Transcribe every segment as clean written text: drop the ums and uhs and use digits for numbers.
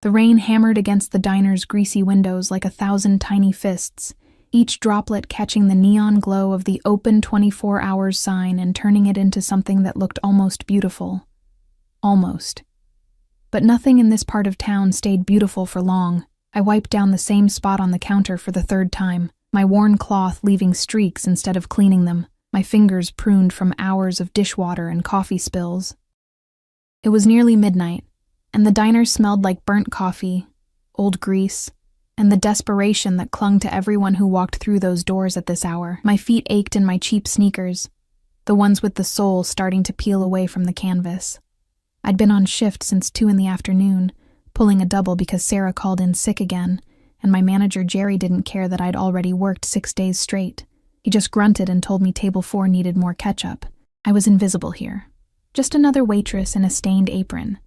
The rain hammered against the diner's greasy windows like 1,000 tiny fists, each droplet catching the neon glow of the open 24 hours sign and turning it into something that looked almost beautiful. Almost. But nothing in this part of town stayed beautiful for long. I wiped down the same spot on the counter for the third time, my worn cloth leaving streaks instead of cleaning them, my fingers pruned from hours of dishwater and coffee spills. It was nearly midnight, and the diner smelled like burnt coffee, old grease, and the desperation that clung to everyone who walked through those doors at this hour. My feet ached in my cheap sneakers, the ones with the sole starting to peel away from the canvas. I'd been on shift since 2 in the afternoon, pulling a double because Sarah called in sick again, and my manager Jerry didn't care that I'd already worked 6 days straight. He just grunted and told me table 4 needed more ketchup. I was invisible here. Just another waitress in a stained apron.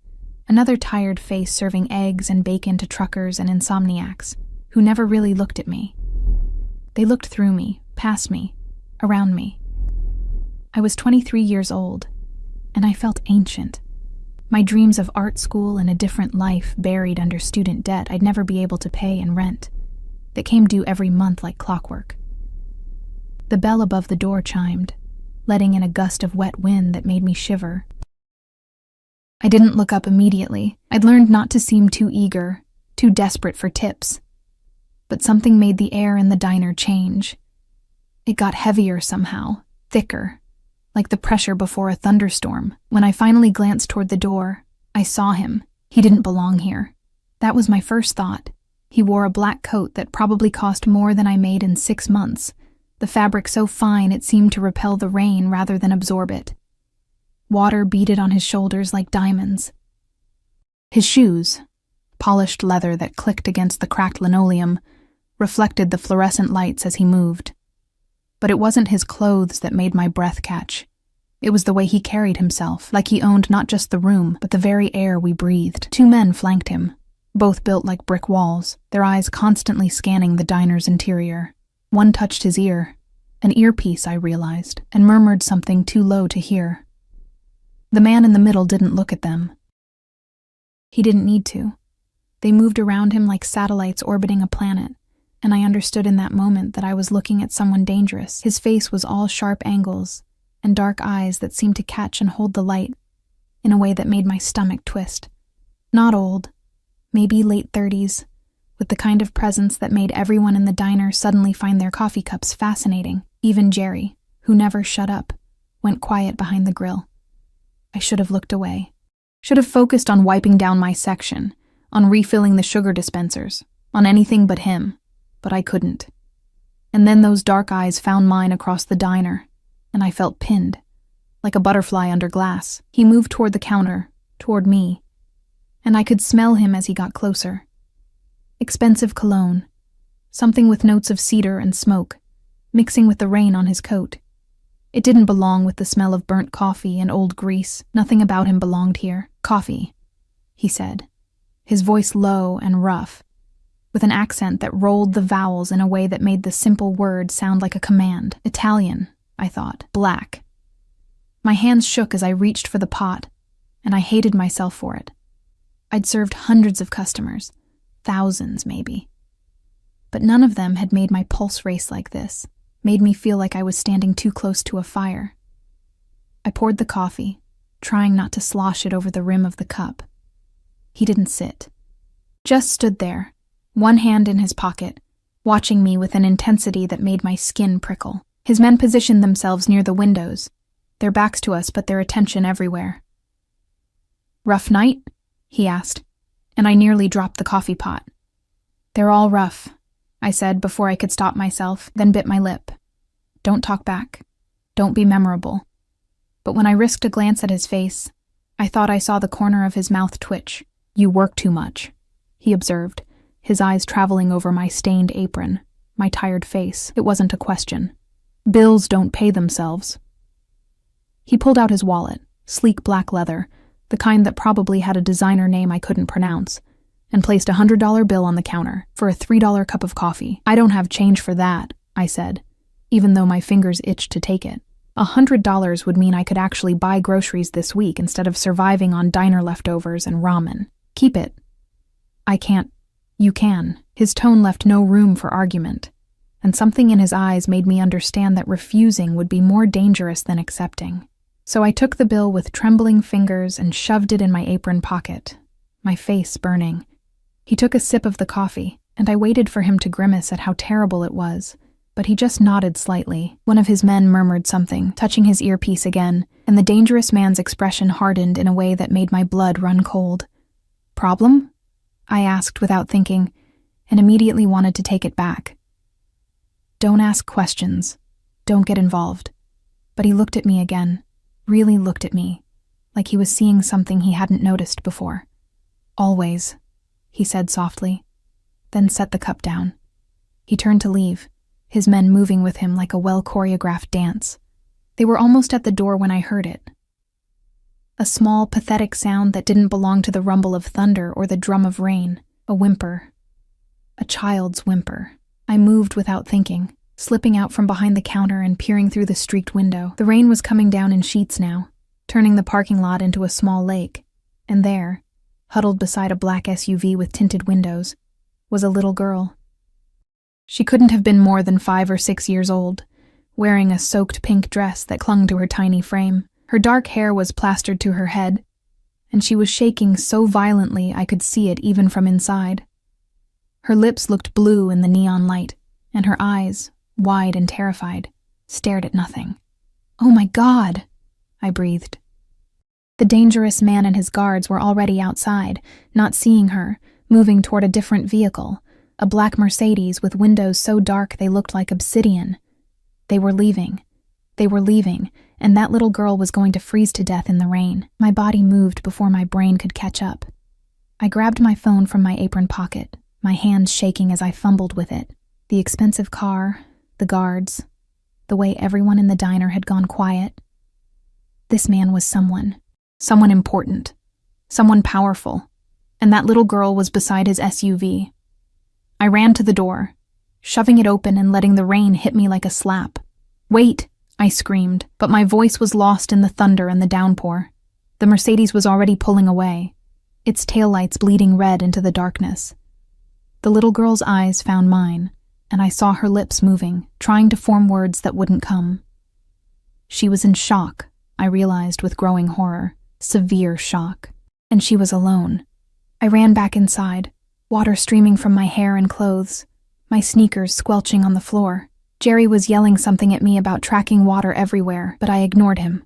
Another tired face serving eggs and bacon to truckers and insomniacs, who never really looked at me. They looked through me, past me, around me. I was 23 years old, and I felt ancient. My dreams of art school and a different life buried under student debt I'd never be able to pay and rent, that came due every month like clockwork. The bell above the door chimed, letting in a gust of wet wind that made me shiver. I didn't look up immediately. I'd learned not to seem too eager, too desperate for tips. But something made the air in the diner change. It got heavier somehow, thicker, like the pressure before a thunderstorm. When I finally glanced toward the door, I saw him. He didn't belong here. That was my first thought. He wore a black coat that probably cost more than I made in 6 months, the fabric so fine it seemed to repel the rain rather than absorb it. Water beaded on his shoulders like diamonds. His shoes, polished leather that clicked against the cracked linoleum, reflected the fluorescent lights as he moved. But it wasn't his clothes that made my breath catch. It was the way he carried himself, like he owned not just the room, but the very air we breathed. 2 men flanked him, both built like brick walls, their eyes constantly scanning the diner's interior. One touched his ear, an earpiece, I realized, and murmured something too low to hear. The man in the middle didn't look at them. He didn't need to. They moved around him like satellites orbiting a planet, and I understood in that moment that I was looking at someone dangerous. His face was all sharp angles and dark eyes that seemed to catch and hold the light in a way that made my stomach twist. Not old, maybe late 30s, with the kind of presence that made everyone in the diner suddenly find their coffee cups fascinating. Even Jerry, who never shut up, went quiet behind the grill. I should have looked away. Should have focused on wiping down my section, on refilling the sugar dispensers, on anything but him. But I couldn't. And then those dark eyes found mine across the diner, and I felt pinned, like a butterfly under glass. He moved toward the counter, toward me, and I could smell him as he got closer. Expensive cologne, something with notes of cedar and smoke, mixing with the rain on his coat. It didn't belong with the smell of burnt coffee and old grease. Nothing about him belonged here. "Coffee," he said, his voice low and rough, with an accent that rolled the vowels in a way that made the simple word sound like a command. Italian, I thought. Black. My hands shook as I reached for the pot, and I hated myself for it. I'd served hundreds of customers, thousands maybe. But none of them had made my pulse race like this, made me feel like I was standing too close to a fire. I poured the coffee, trying not to slosh it over the rim of the cup. He didn't sit. Just stood there, one hand in his pocket, watching me with an intensity that made my skin prickle. His men positioned themselves near the windows, their backs to us but their attention everywhere. "Rough night?" he asked, and I nearly dropped the coffee pot. "They're all rough," I said before I could stop myself, then bit my lip. Don't talk back. Don't be memorable. But when I risked a glance at his face, I thought I saw the corner of his mouth twitch. "You work too much," he observed, his eyes traveling over my stained apron, my tired face. It wasn't a question. "Bills don't pay themselves." He pulled out his wallet, sleek black leather, the kind that probably had a designer name I couldn't pronounce, and placed a $100 bill on the counter for a $3 cup of coffee. "I don't have change for that," I said, even though my fingers itched to take it. $100 would mean I could actually buy groceries this week instead of surviving on diner leftovers and ramen. "Keep it." I can't. You can. His tone left no room for argument, and something in his eyes made me understand that refusing would be more dangerous than accepting. So I took the bill with trembling fingers and shoved it in my apron pocket, my face burning. He took a sip of the coffee, and I waited for him to grimace at how terrible it was, but he just nodded slightly. One of his men murmured something, touching his earpiece again, and the dangerous man's expression hardened in a way that made my blood run cold. Problem? I asked without thinking, and immediately wanted to take it back. Don't ask questions. Don't get involved. But he looked at me again, really looked at me, like he was seeing something he hadn't noticed before. Always, he said softly, then set the cup down. He turned to leave, his men moving with him like a well-choreographed dance. They were almost at the door when I heard it. A small, pathetic sound that didn't belong to the rumble of thunder or the drum of rain, a whimper. A child's whimper. I moved without thinking, slipping out from behind the counter and peering through the streaked window. The rain was coming down in sheets now, turning the parking lot into a small lake, and there, huddled beside a black SUV with tinted windows, was a little girl. She couldn't have been more than 5 or 6 years old, wearing a soaked pink dress that clung to her tiny frame. Her dark hair was plastered to her head, and she was shaking so violently I could see it even from inside. Her lips looked blue in the neon light, and her eyes, wide and terrified, stared at nothing. "Oh my God!" I breathed. The dangerous man and his guards were already outside, not seeing her, moving toward a different vehicle, a black Mercedes with windows so dark they looked like obsidian. They were leaving, and that little girl was going to freeze to death in the rain. My body moved before my brain could catch up. I grabbed my phone from my apron pocket, my hands shaking as I fumbled with it. The expensive car, the guards, the way everyone in the diner had gone quiet. This man was someone important, someone powerful, and that little girl was beside his SUV. I ran to the door, shoving it open and letting the rain hit me like a slap. "Wait!" I screamed, but my voice was lost in the thunder and the downpour. The Mercedes was already pulling away, its taillights bleeding red into the darkness. The little girl's eyes found mine, and I saw her lips moving, trying to form words that wouldn't come. She was in shock, I realized with growing horror, severe shock. And she was alone. I ran back inside, water streaming from my hair and clothes, my sneakers squelching on the floor. Jerry was yelling something at me about tracking water everywhere, but I ignored him.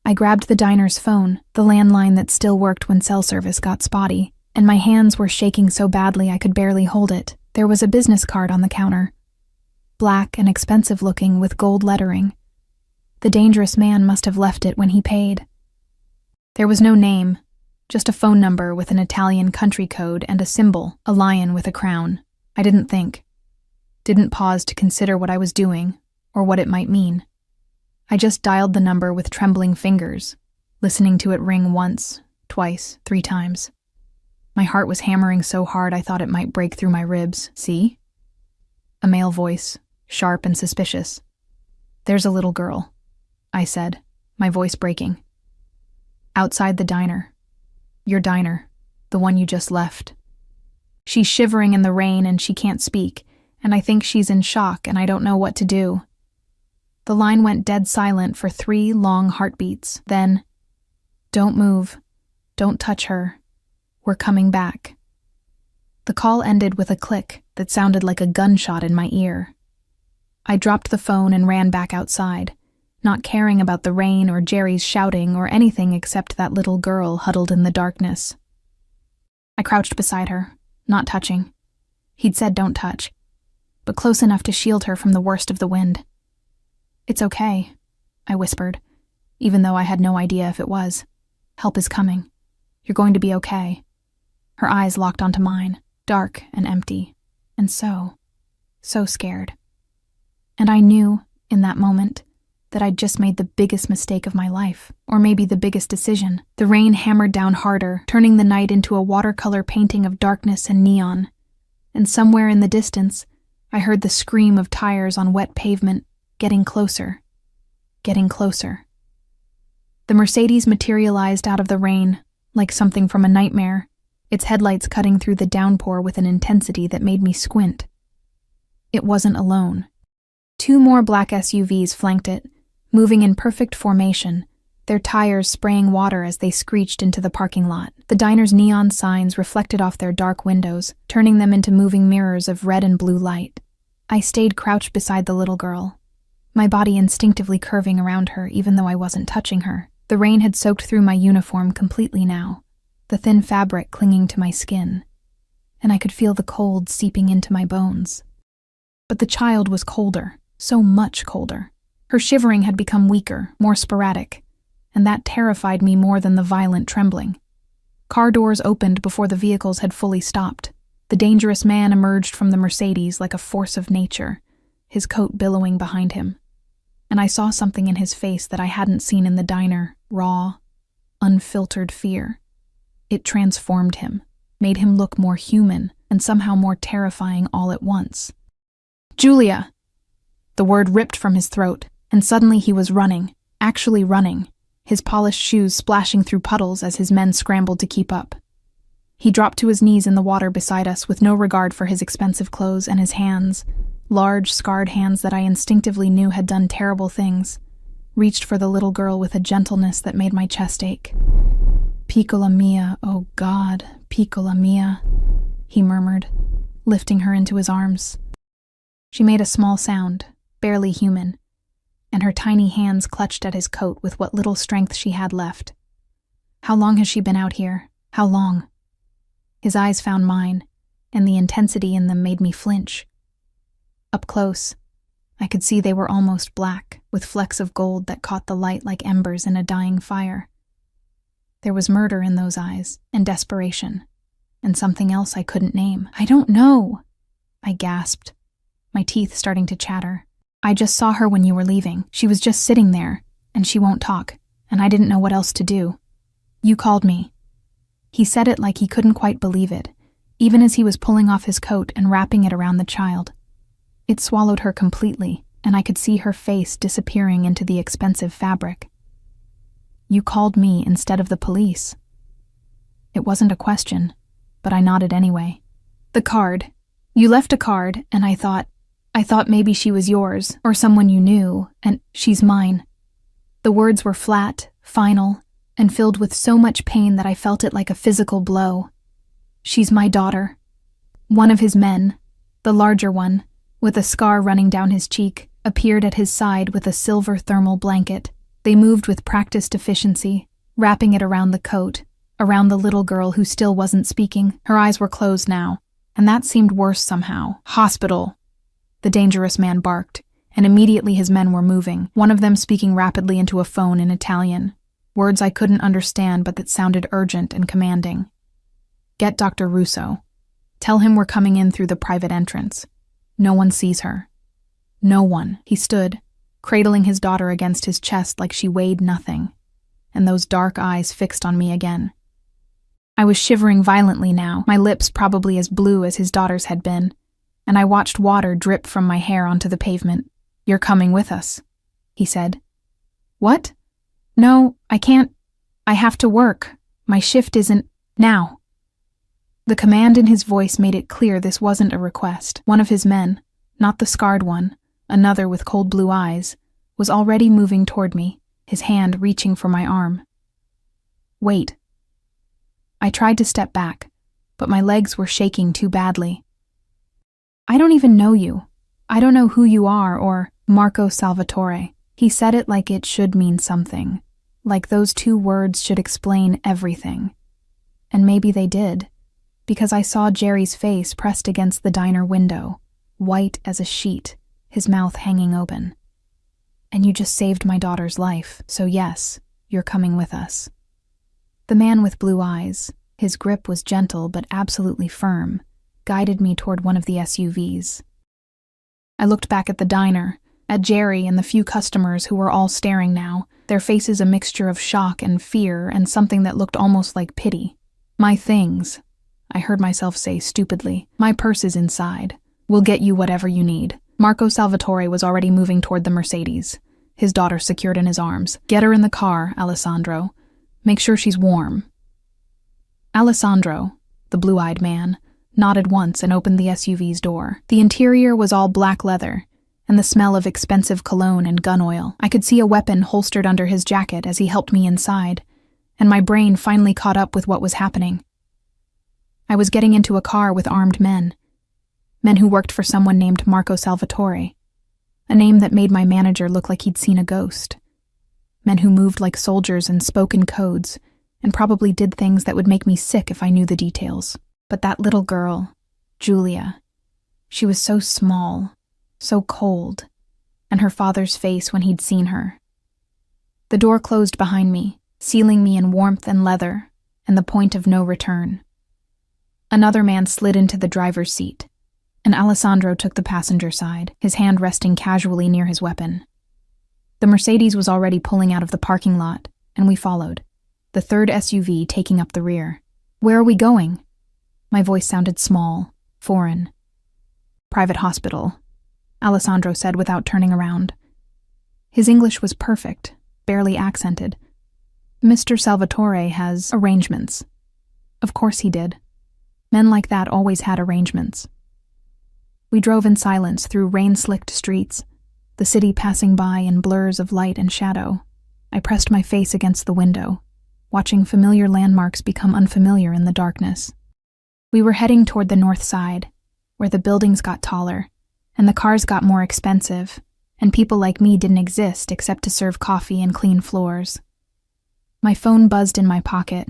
I grabbed the diner's phone, the landline that still worked when cell service got spotty, and my hands were shaking so badly I could barely hold it. There was a business card on the counter, black and expensive looking with gold lettering. The dangerous man must have left it when he paid. There was no name, just a phone number with an Italian country code and a symbol, a lion with a crown. I didn't think. Didn't pause to consider what I was doing, or what it might mean. I just dialed the number with trembling fingers, listening to it ring once, twice, 3 times. My heart was hammering so hard I thought it might break through my ribs. "See?" A male voice, sharp and suspicious. "There's a little girl," I said, my voice breaking. "Outside the diner. Your diner, the one you just left. She's shivering in the rain and she can't speak, and I think she's in shock and I don't know what to do." The line went dead silent for 3 long heartbeats. Then, "Don't move. Don't touch her. We're coming back." The call ended with a click that sounded like a gunshot in my ear. I dropped the phone and ran back outside, not caring about the rain or Jerry's shouting or anything except that little girl huddled in the darkness. I crouched beside her, not touching. He'd said don't touch, but close enough to shield her from the worst of the wind. "It's okay," I whispered, even though I had no idea if it was. "Help is coming. You're going to be okay." Her eyes locked onto mine, dark and empty, and so scared. And I knew, in that moment, that I'd just made the biggest mistake of my life, or maybe the biggest decision. The rain hammered down harder, turning the night into a watercolor painting of darkness and neon. And somewhere in the distance, I heard the scream of tires on wet pavement, getting closer. The Mercedes materialized out of the rain, like something from a nightmare, its headlights cutting through the downpour with an intensity that made me squint. It wasn't alone. 2 more black SUVs flanked it, moving in perfect formation, their tires spraying water as they screeched into the parking lot. The diner's neon signs reflected off their dark windows, turning them into moving mirrors of red and blue light. I stayed crouched beside the little girl, my body instinctively curving around her even though I wasn't touching her. The rain had soaked through my uniform completely now, the thin fabric clinging to my skin, and I could feel the cold seeping into my bones. But the child was colder, so much colder. Her shivering had become weaker, more sporadic, and that terrified me more than the violent trembling. Car doors opened before the vehicles had fully stopped. The dangerous man emerged from the Mercedes like a force of nature, his coat billowing behind him. And I saw something in his face that I hadn't seen in the diner, raw, unfiltered fear. It transformed him, made him look more human and somehow more terrifying all at once. "Julia!" The word ripped from his throat, and suddenly he was running, actually running, his polished shoes splashing through puddles as his men scrambled to keep up. He dropped to his knees in the water beside us with no regard for his expensive clothes, and his hands, large, scarred hands that I instinctively knew had done terrible things, reached for the little girl with a gentleness that made my chest ache. "Piccola mia, oh God, piccola mia," he murmured, lifting her into his arms. She made a small sound, barely human, and her tiny hands clutched at his coat with what little strength she had left. "How long has she been out here? How long?" His eyes found mine, and the intensity in them made me flinch. Up close, I could see they were almost black, with flecks of gold that caught the light like embers in a dying fire. There was murder in those eyes, and desperation, and something else I couldn't name. "I don't know," I gasped, my teeth starting to chatter. "I just saw her when you were leaving. She was just sitting there, and she won't talk, and I didn't know what else to do. You called me." He said it like he couldn't quite believe it, even as he was pulling off his coat and wrapping it around the child. It swallowed her completely, and I could see her face disappearing into the expensive fabric. "You called me instead of the police." It wasn't a question, but I nodded anyway. "The card. You left a card, and I thought maybe she was yours, or someone you knew, and she's mine." The words were flat, final, and filled with so much pain that I felt it like a physical blow. "She's my daughter." One of his men, the larger one, with a scar running down his cheek, appeared at his side with a silver thermal blanket. They moved with practiced efficiency, wrapping it around the coat, around the little girl who still wasn't speaking. Her eyes were closed now, and that seemed worse somehow. "Hospital!" The dangerous man barked, and immediately his men were moving, one of them speaking rapidly into a phone in Italian, words I couldn't understand but that sounded urgent and commanding. "Get Dr. Russo. Tell him we're coming in through the private entrance. No one sees her. No one." He stood, cradling his daughter against his chest like she weighed nothing, and those dark eyes fixed on me again. I was shivering violently now, my lips probably as blue as his daughter's had been, and I watched water drip from my hair onto the pavement. "You're coming with us," he said. "What? No, I can't. I have to work. My shift isn't now." The command in his voice made it clear this wasn't a request. One of his men, not the scarred one, another with cold blue eyes, was already moving toward me, his hand reaching for my arm. "Wait." I tried to step back, but my legs were shaking too badly. "I don't even know you. I don't know who you are or Marco Salvatore." He said it like it should mean something, like those 2 words should explain everything. And maybe they did, because I saw Jerry's face pressed against the diner window, white as a sheet, his mouth hanging open. "And you just saved my daughter's life, so yes, you're coming with us." The man with blue eyes, his grip was gentle but absolutely firm, guided me toward one of the SUVs. I looked back at the diner, at Jerry and the few customers who were all staring now, their faces a mixture of shock and fear and something that looked almost like pity. "My things," I heard myself say stupidly. "My purse is inside. We'll get you whatever you need." Marco Salvatore was already moving toward the Mercedes, his daughter secured in his arms. "Get her in the car, Alessandro. Make sure she's warm." Alessandro, the blue-eyed man, nodded once and opened the SUV's door. The interior was all black leather, and the smell of expensive cologne and gun oil. I could see a weapon holstered under his jacket as he helped me inside, and my brain finally caught up with what was happening. I was getting into a car with armed men who worked for someone named Marco Salvatore, a name that made my manager look like he'd seen a ghost. Men who moved like soldiers and spoke in codes, and probably did things that would make me sick if I knew the details. But that little girl, Julia, she was so small, so cold, and her father's face when he'd seen her. The door closed behind me, sealing me in warmth and leather, and the point of no return. Another man slid into the driver's seat, and Alessandro took the passenger side, his hand resting casually near his weapon. The Mercedes was already pulling out of the parking lot, and we followed, the third SUV taking up the rear. "Where are we going?" My voice sounded small, foreign. "Private hospital," Alessandro said without turning around. His English was perfect, barely accented. "Mr. Salvatore has arrangements." Of course he did. Men like that always had arrangements. We drove in silence through rain-slicked streets, the city passing by in blurs of light and shadow. I pressed my face against the window, watching familiar landmarks become unfamiliar in the darkness. We were heading toward the north side, where the buildings got taller, and the cars got more expensive, and people like me didn't exist except to serve coffee and clean floors. My phone buzzed in my pocket.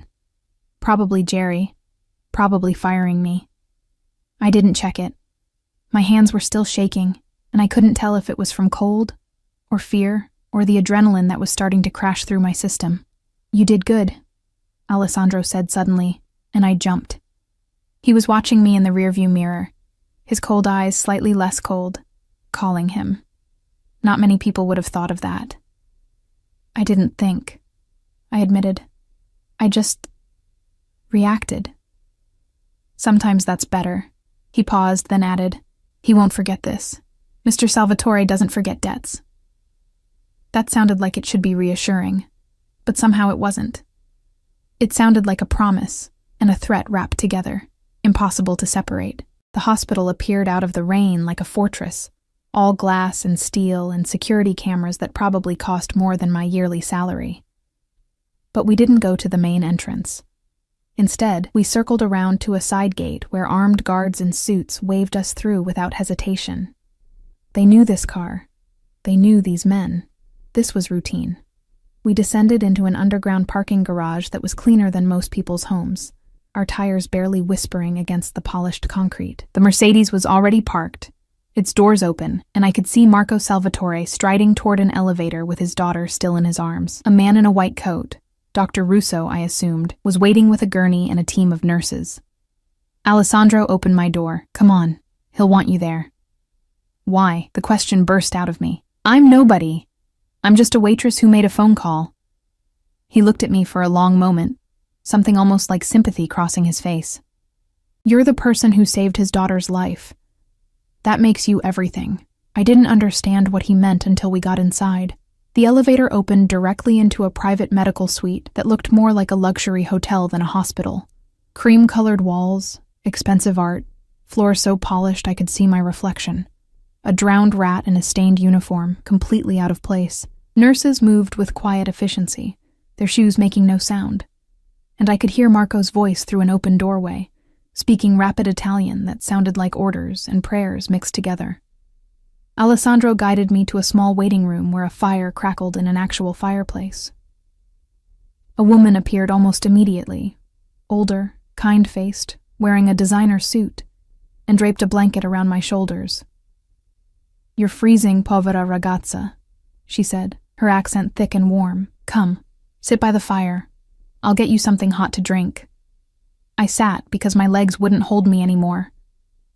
Probably Jerry, probably firing me. I didn't check it. My hands were still shaking, and I couldn't tell if it was from cold, or fear, or the adrenaline that was starting to crash through my system. "You did good," Alessandro said suddenly, and I jumped. He was watching me in the rearview mirror, his cold eyes slightly less cold, calling him. Not many people would have thought of that. "I didn't think," I admitted. "I just reacted." "Sometimes that's better." He paused, then added, "He won't forget this. Mr. Salvatore doesn't forget debts." That sounded like it should be reassuring, but somehow it wasn't. It sounded like a promise and a threat wrapped together, impossible to separate. The hospital appeared out of the rain like a fortress, all glass and steel and security cameras that probably cost more than my yearly salary. But we didn't go to the main entrance. Instead, we circled around to a side gate where armed guards in suits waved us through without hesitation. They knew this car. They knew these men. This was routine. We descended into an underground parking garage that was cleaner than most people's homes, our tires barely whispering against the polished concrete. The Mercedes was already parked, its doors open, and I could see Marco Salvatore striding toward an elevator with his daughter still in his arms. A man in a white coat, Dr. Russo, I assumed, was waiting with a gurney and a team of nurses. Alessandro opened my door. "Come on, he'll want you there." "Why?" The question burst out of me. "I'm nobody. I'm just a waitress who made a phone call." He looked at me for a long moment, something almost like sympathy crossing his face. "You're the person who saved his daughter's life. That makes you everything." I didn't understand what he meant until we got inside. The elevator opened directly into a private medical suite that looked more like a luxury hotel than a hospital. Cream-colored walls, expensive art, floors so polished I could see my reflection. A drowned rat in a stained uniform, completely out of place. Nurses moved with quiet efficiency, their shoes making no sound. And I could hear Marco's voice through an open doorway, speaking rapid Italian that sounded like orders and prayers mixed together. Alessandro guided me to a small waiting room where a fire crackled in an actual fireplace. A woman appeared almost immediately, older, kind-faced, wearing a designer suit, and draped a blanket around my shoulders. "You're freezing, povera ragazza," she said, her accent thick and warm. "Come, sit by the fire. I'll get you something hot to drink." I sat because my legs wouldn't hold me anymore.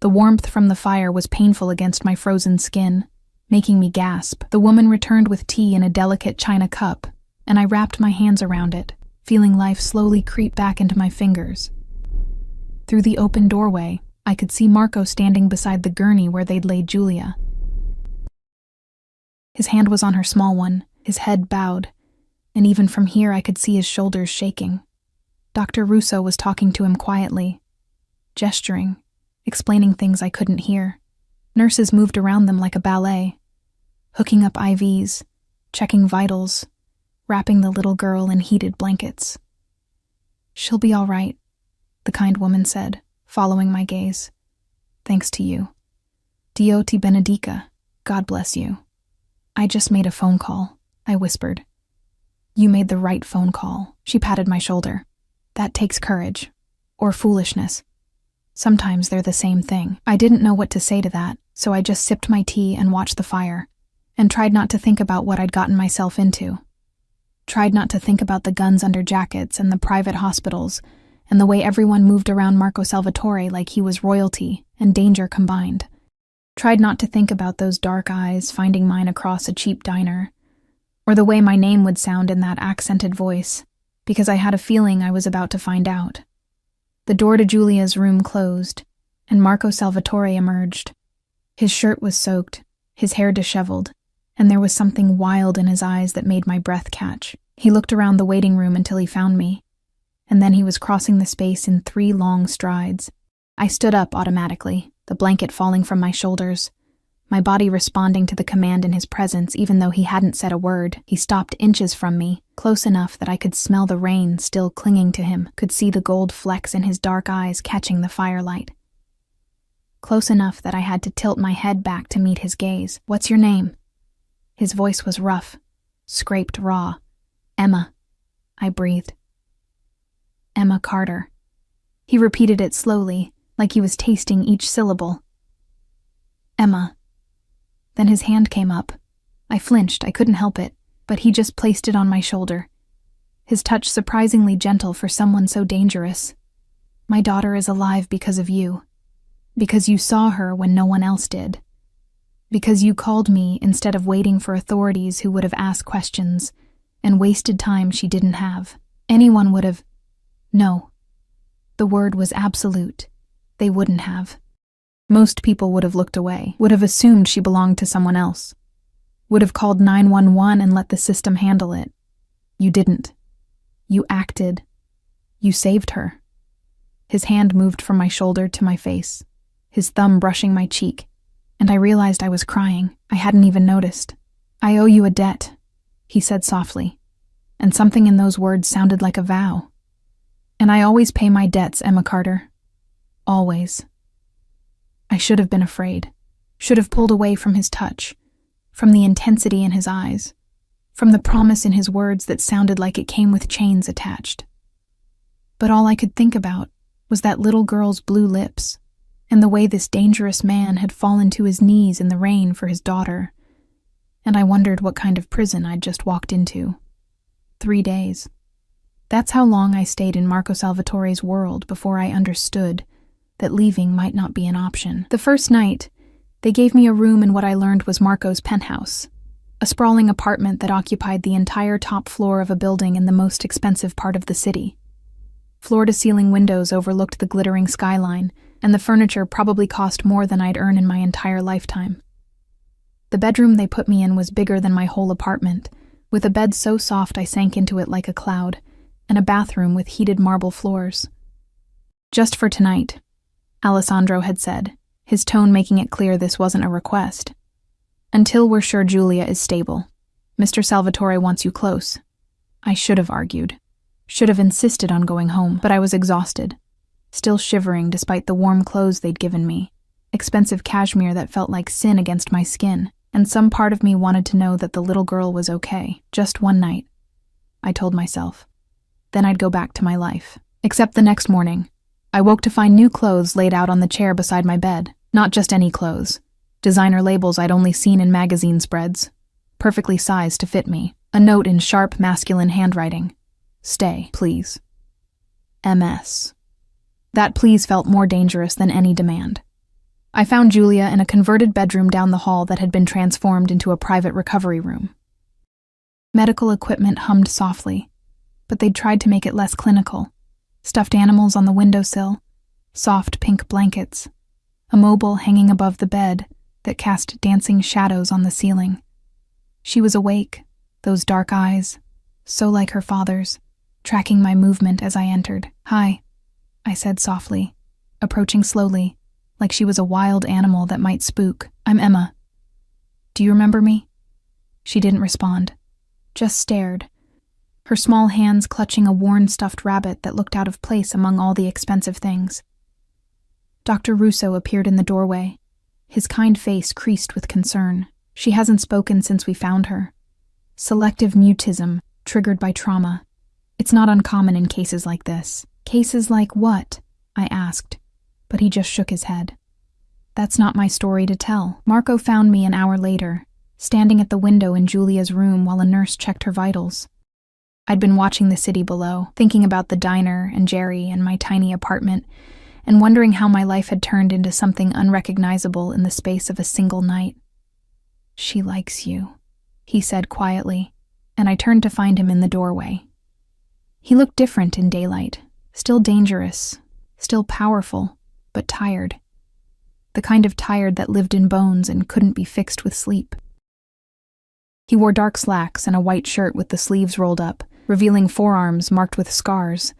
The warmth from the fire was painful against my frozen skin, making me gasp. The woman returned with tea in a delicate china cup, and I wrapped my hands around it, feeling life slowly creep back into my fingers. Through the open doorway, I could see Marco standing beside the gurney where they'd laid Julia. His hand was on her small one, his head bowed, and even from here I could see his shoulders shaking. Dr. Russo was talking to him quietly, gesturing, explaining things I couldn't hear. Nurses moved around them like a ballet, hooking up IVs, checking vitals, wrapping the little girl in heated blankets. "She'll be all right," the kind woman said, following my gaze. "Thanks to you. Dio ti benedica. God bless you." "I just made a phone call," I whispered. "You made the right phone call," she patted my shoulder. "That takes courage. Or foolishness. Sometimes they're the same thing." I didn't know what to say to that, so I just sipped my tea and watched the fire, and tried not to think about what I'd gotten myself into. Tried not to think about the guns under jackets and the private hospitals, and the way everyone moved around Marco Salvatore like he was royalty and danger combined. Tried not to think about those dark eyes finding mine across a cheap diner, or the way my name would sound in that accented voice, because I had a feeling I was about to find out. The door to Giulia's room closed, and Marco Salvatore emerged. His shirt was soaked, his hair disheveled, and there was something wild in his eyes that made my breath catch. He looked around the waiting room until he found me, and then he was crossing the space in 3 long strides. I stood up automatically, the blanket falling from my shoulders, my body responding to the command in his presence even though he hadn't said a word. He stopped inches from me, close enough that I could smell the rain still clinging to him, could see the gold flecks in his dark eyes catching the firelight. Close enough that I had to tilt my head back to meet his gaze. "What's your name?" His voice was rough, scraped raw. "Emma," I breathed. "Emma Carter." He repeated it slowly, like he was tasting each syllable. "Emma." Then his hand came up. I flinched, I couldn't help it, but he just placed it on my shoulder. His touch surprisingly gentle for someone so dangerous. "My daughter is alive because of you. Because you saw her when no one else did. Because you called me instead of waiting for authorities who would have asked questions and wasted time she didn't have. Anyone would have..." No. The word was absolute. They wouldn't have. Most people would have looked away, would have assumed she belonged to someone else, would have called 911 and let the system handle it. You didn't. You acted. You saved her. His hand moved from my shoulder to my face, his thumb brushing my cheek, and I realized I was crying. I hadn't even noticed. "I owe you a debt," he said softly, and something in those words sounded like a vow. "And I always pay my debts, Emma Carter. Always." I should have been afraid, should have pulled away from his touch, from the intensity in his eyes, from the promise in his words that sounded like it came with chains attached. But all I could think about was that little girl's blue lips, and the way this dangerous man had fallen to his knees in the rain for his daughter, and I wondered what kind of prison I'd just walked into. 3 days. That's how long I stayed in Marco Salvatore's world before I understood that leaving might not be an option. The first night, they gave me a room in what I learned was Marco's penthouse, a sprawling apartment that occupied the entire top floor of a building in the most expensive part of the city. Floor-to-ceiling windows overlooked the glittering skyline, and the furniture probably cost more than I'd earn in my entire lifetime. The bedroom they put me in was bigger than my whole apartment, with a bed so soft I sank into it like a cloud, and a bathroom with heated marble floors. "Just for tonight," Alessandro had said, his tone making it clear this wasn't a request. "Until we're sure Giulia is stable. Mr. Salvatore wants you close." I should have argued. Should have insisted on going home, but I was exhausted, still shivering despite the warm clothes they'd given me, expensive cashmere that felt like sin against my skin, and some part of me wanted to know that the little girl was okay. Just one night, I told myself. Then I'd go back to my life. Except the next morning, I woke to find new clothes laid out on the chair beside my bed. Not just any clothes. Designer labels I'd only seen in magazine spreads. Perfectly sized to fit me. A note in sharp, masculine handwriting. "Stay, please. MS." That please felt more dangerous than any demand. I found Giulia in a converted bedroom down the hall that had been transformed into a private recovery room. Medical equipment hummed softly, but they'd tried to make it less clinical. Stuffed animals on the windowsill, soft pink blankets, a mobile hanging above the bed that cast dancing shadows on the ceiling. She was awake, those dark eyes, so like her father's, tracking my movement as I entered. "Hi," I said softly, approaching slowly, like she was a wild animal that might spook. "I'm Emma. Do you remember me?" She didn't respond, just stared, her small hands clutching a worn stuffed rabbit that looked out of place among all the expensive things. Dr. Russo appeared in the doorway, his kind face creased with concern. "She hasn't spoken since we found her. Selective mutism, triggered by trauma. It's not uncommon in cases like this." "Cases like what?" I asked, but he just shook his head. "That's not my story to tell." Marco found me an hour later, standing at the window in Julia's room while a nurse checked her vitals. I'd been watching the city below, thinking about the diner and Jerry and my tiny apartment, and wondering how my life had turned into something unrecognizable in the space of a single night. "She likes you," he said quietly, and I turned to find him in the doorway. He looked different in daylight, still dangerous, still powerful, but tired. The kind of tired that lived in bones and couldn't be fixed with sleep. He wore dark slacks and a white shirt with the sleeves rolled up, revealing forearms marked with scars,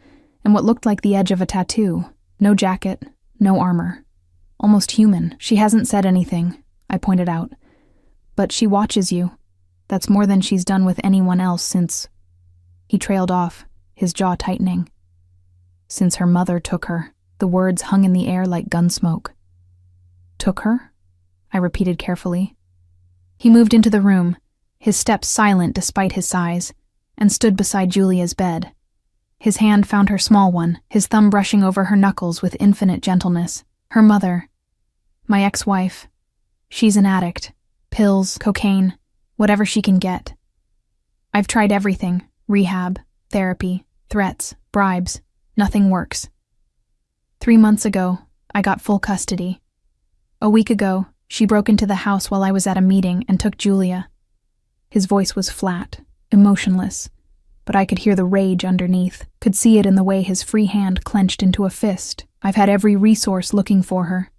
and what looked like the edge of a tattoo. No jacket, no armor. Almost human. "She hasn't said anything," I pointed out. "But she watches you. That's more than she's done with anyone else since..." He trailed off, his jaw tightening. "Since her mother took her." The words hung in the air like gunsmoke. "Took her?" I repeated carefully. He moved into the room, his steps silent despite his size, and stood beside Julia's bed. His hand found her small one, his thumb brushing over her knuckles with infinite gentleness. "Her mother. My ex-wife. She's an addict. Pills, cocaine, whatever she can get. I've tried everything. Rehab, therapy, threats, bribes. Nothing works. 3 months ago, I got full custody. A week ago, she broke into the house while I was at a meeting and took Julia." His voice was flat, emotionless, but I could hear the rage underneath, could see it in the way his free hand clenched into a fist. "I've had every resource looking for her,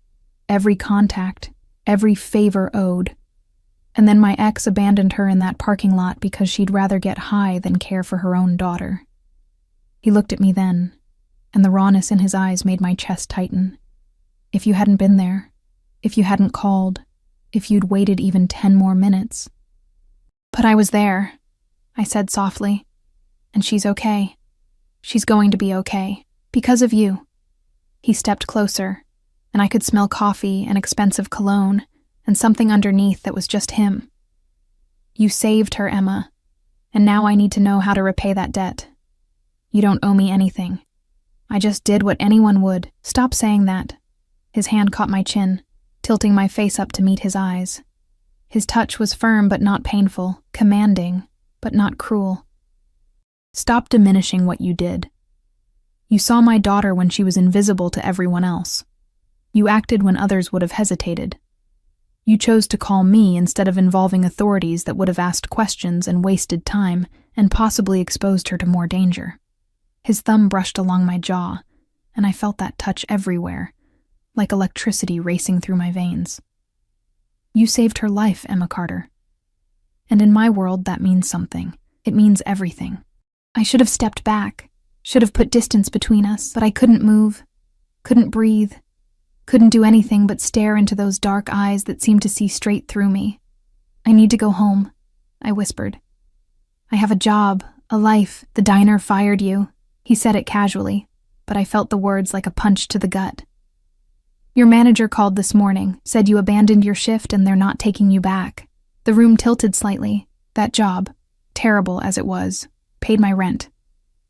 every contact, every favor owed. And then my ex abandoned her in that parking lot because she'd rather get high than care for her own daughter." He looked at me then, and the rawness in his eyes made my chest tighten. "If you hadn't been there, if you hadn't called, if you'd waited even 10 more minutes." "But I was there," I said softly. "And she's okay. She's going to be okay. Because of you." He stepped closer, and I could smell coffee and expensive cologne, and something underneath that was just him. "You saved her, Emma, and now I need to know how to repay that debt. You don't owe me anything. I just did what anyone would." "Stop saying that." His hand caught my chin, tilting my face up to meet his eyes. His touch was firm but not painful, commanding but not cruel. "Stop diminishing what you did. You saw my daughter when she was invisible to everyone else. You acted when others would have hesitated. You chose to call me instead of involving authorities that would have asked questions and wasted time and possibly exposed her to more danger." His thumb brushed along my jaw, and I felt that touch everywhere, like electricity racing through my veins. "You saved her life, Emma Carter. And in my world, that means something. It means everything. I should have stepped back, should have put distance between us, but I couldn't move, couldn't breathe, couldn't do anything but stare into those dark eyes that seemed to see straight through me. "I need to go home," I whispered. "I have a job, a life. The diner fired you." He said it casually, but I felt the words like a punch to the gut. "Your manager called this morning, said you abandoned your shift and they're not taking you back." The room tilted slightly. That job, terrible as it was, paid my rent,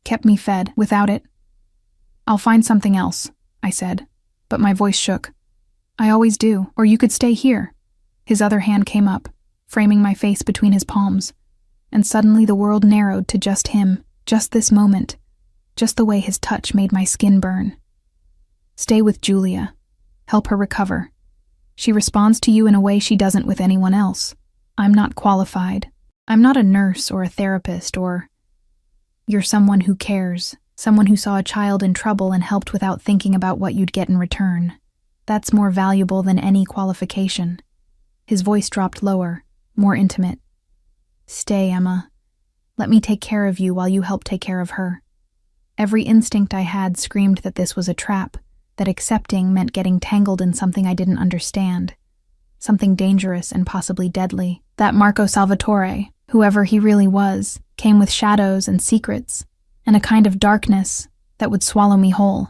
kept me fed. Without it, "I'll find something else," I said, but my voice shook. "I always do, or you could stay here." His other hand came up, framing my face between his palms, and suddenly the world narrowed to just him, just this moment, just the way his touch made my skin burn. "Stay with Julia. Help her recover. She responds to you in a way she doesn't with anyone else. I'm not qualified. I'm not a nurse or a therapist or... You're someone who cares, someone who saw a child in trouble and helped without thinking about what you'd get in return. That's more valuable than any qualification." His voice dropped lower, more intimate. "Stay, Emma. Let me take care of you while you help take care of her." Every instinct I had screamed that this was a trap, that accepting meant getting tangled in something I didn't understand, something dangerous and possibly deadly. That Marco Salvatore, whoever he really was, came with shadows and secrets, and a kind of darkness that would swallow me whole.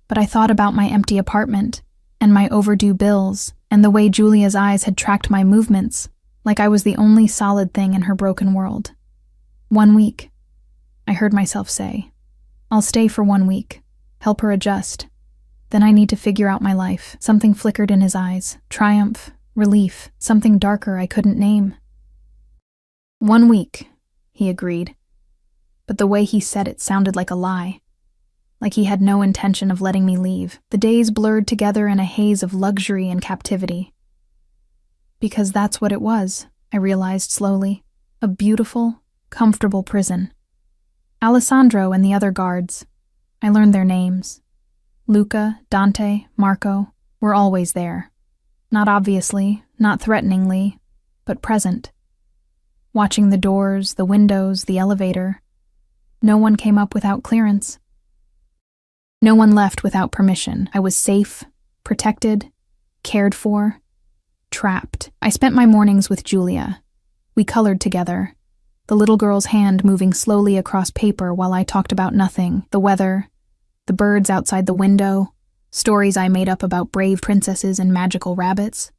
But I thought about my empty apartment, and my overdue bills, and the way Julia's eyes had tracked my movements, like I was the only solid thing in her broken world. 1 week, I heard myself say. I'll stay for 1 week, help her adjust. Then I need to figure out my life. Something flickered in his eyes, triumph, relief, something darker I couldn't name. 1 week, he agreed. But the way he said it sounded like a lie. Like he had no intention of letting me leave. The days blurred together in a haze of luxury and captivity. Because that's what it was, I realized slowly. A beautiful, comfortable prison. Alessandro and the other guards. I learned their names. Luca, Dante, Marco were always there. Not obviously, not threateningly, but present. Watching the doors, the windows, the elevator. No one came up without clearance. No one left without permission. I was safe, protected, cared for, trapped. I spent my mornings with Julia. We colored together, the little girl's hand moving slowly across paper while I talked about nothing, the weather, the birds outside the window, stories I made up about brave princesses and magical rabbits.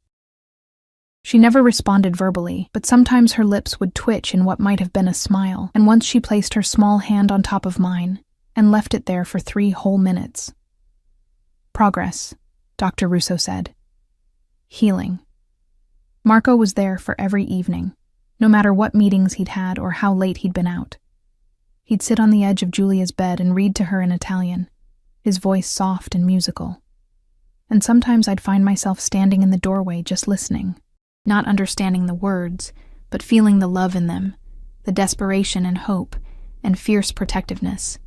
She never responded verbally, but sometimes her lips would twitch in what might have been a smile, and once she placed her small hand on top of mine and left it there for 3 whole minutes. Progress, Dr. Russo said. Healing. Marco was there for every evening, no matter what meetings he'd had or how late he'd been out. He'd sit on the edge of Julia's bed and read to her in Italian, his voice soft and musical. And sometimes I'd find myself standing in the doorway just listening, not understanding the words, but feeling the love in them, the desperation and hope, and fierce protectiveness.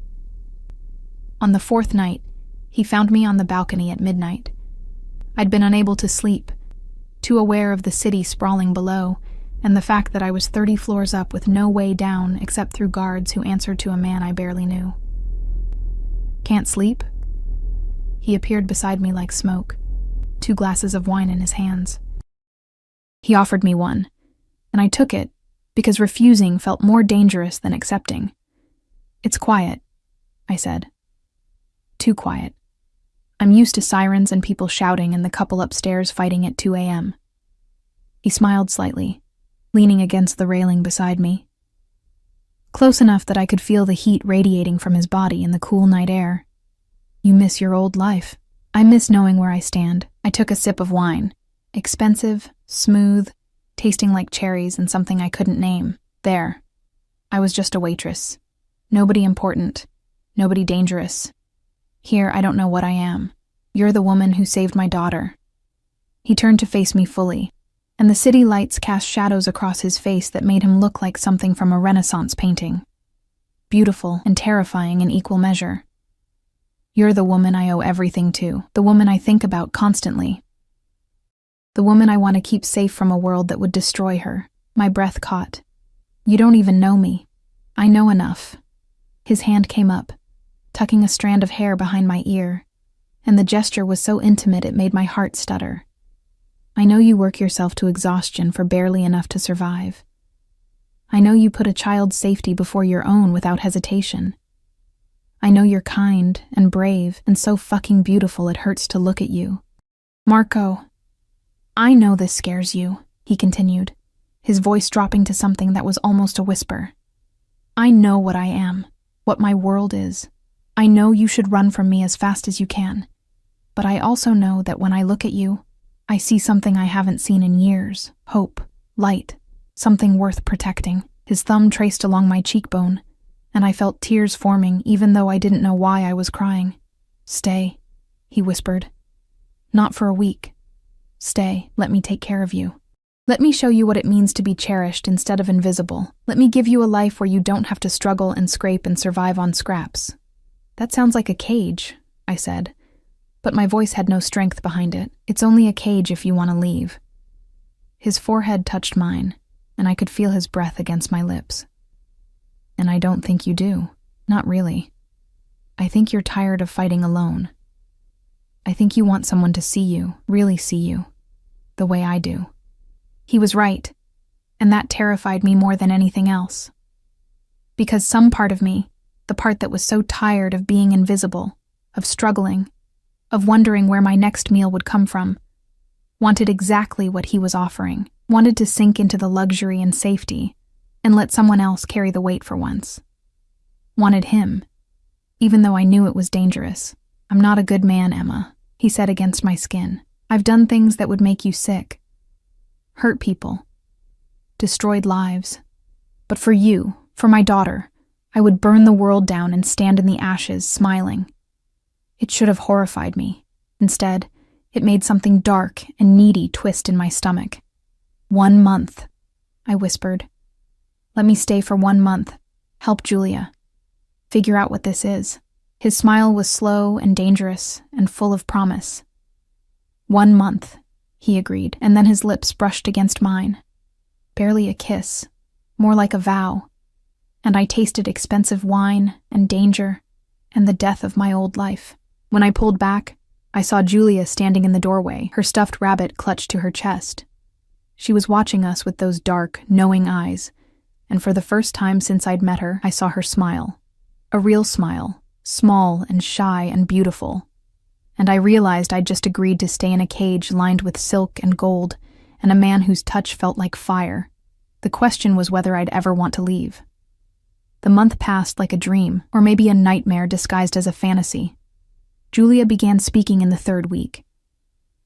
On the 4th night, he found me on the balcony at midnight. I'd been unable to sleep, too aware of the city sprawling below, and the fact that I was 30 floors up with no way down except through guards who answered to a man I barely knew. Can't sleep? He appeared beside me like smoke, 2 glasses of wine in his hands. He offered me one, and I took it because refusing felt more dangerous than accepting. It's quiet, I said. Too quiet. I'm used to sirens and people shouting and the couple upstairs fighting at 2 a.m. He smiled slightly, leaning against the railing beside me. Close enough that I could feel the heat radiating from his body in the cool night air. You miss your old life. I miss knowing where I stand. I took a sip of wine. Expensive, smooth, tasting like cherries and something I couldn't name. There. I was just a waitress. Nobody important. Nobody dangerous. Here, I don't know what I am. You're the woman who saved my daughter. He turned to face me fully, and the city lights cast shadows across his face that made him look like something from a Renaissance painting. Beautiful and terrifying in equal measure. You're the woman I owe everything to, the woman I think about constantly. The woman I want to keep safe from a world that would destroy her. My breath caught. You don't even know me. I know enough. His hand came up, tucking a strand of hair behind my ear, and the gesture was so intimate it made my heart stutter. I know you work yourself to exhaustion for barely enough to survive. I know you put a child's safety before your own without hesitation. I know you're kind and brave and so fucking beautiful it hurts to look at you. Marco, I know this scares you, he continued, his voice dropping to something that was almost a whisper. I know what I am, what my world is. I know you should run from me as fast as you can. But I also know that when I look at you, I see something I haven't seen in years. Hope, light, something worth protecting. His thumb traced along my cheekbone, and I felt tears forming even though I didn't know why I was crying. Stay, he whispered. Not for a week. Stay, let me take care of you. Let me show you what it means to be cherished instead of invisible. Let me give you a life where you don't have to struggle and scrape and survive on scraps. That sounds like a cage, I said, but my voice had no strength behind it. It's only a cage if you want to leave. His forehead touched mine, and I could feel his breath against my lips. And I don't think you do. Not really. I think you're tired of fighting alone. I think you want someone to see you, really see you, the way I do. He was right, and that terrified me more than anything else. Because some part of me, the part that was so tired of being invisible, of struggling, of wondering where my next meal would come from, wanted exactly what he was offering, wanted to sink into the luxury and safety, and let someone else carry the weight for once. Wanted him, even though I knew it was dangerous. I'm not a good man, Emma, he said against my skin. I've done things that would make you sick. Hurt people. Destroyed lives. But for you, for my daughter, I would burn the world down and stand in the ashes, smiling. It should have horrified me. Instead, it made something dark and needy twist in my stomach. 1 month, I whispered. Let me stay for 1 month. Help Julia. Figure out what this is. His smile was slow and dangerous and full of promise. 1 month, he agreed, and then his lips brushed against mine. Barely a kiss, more like a vow. And I tasted expensive wine and danger and the death of my old life. When I pulled back, I saw Julia standing in the doorway, her stuffed rabbit clutched to her chest. She was watching us with those dark, knowing eyes, and for the first time since I'd met her, I saw her smile. A real smile, small and shy and beautiful. And I realized I'd just agreed to stay in a cage lined with silk and gold, and a man whose touch felt like fire. The question was whether I'd ever want to leave. The month passed like a dream, or maybe a nightmare disguised as a fantasy. Julia began speaking in the 3rd week.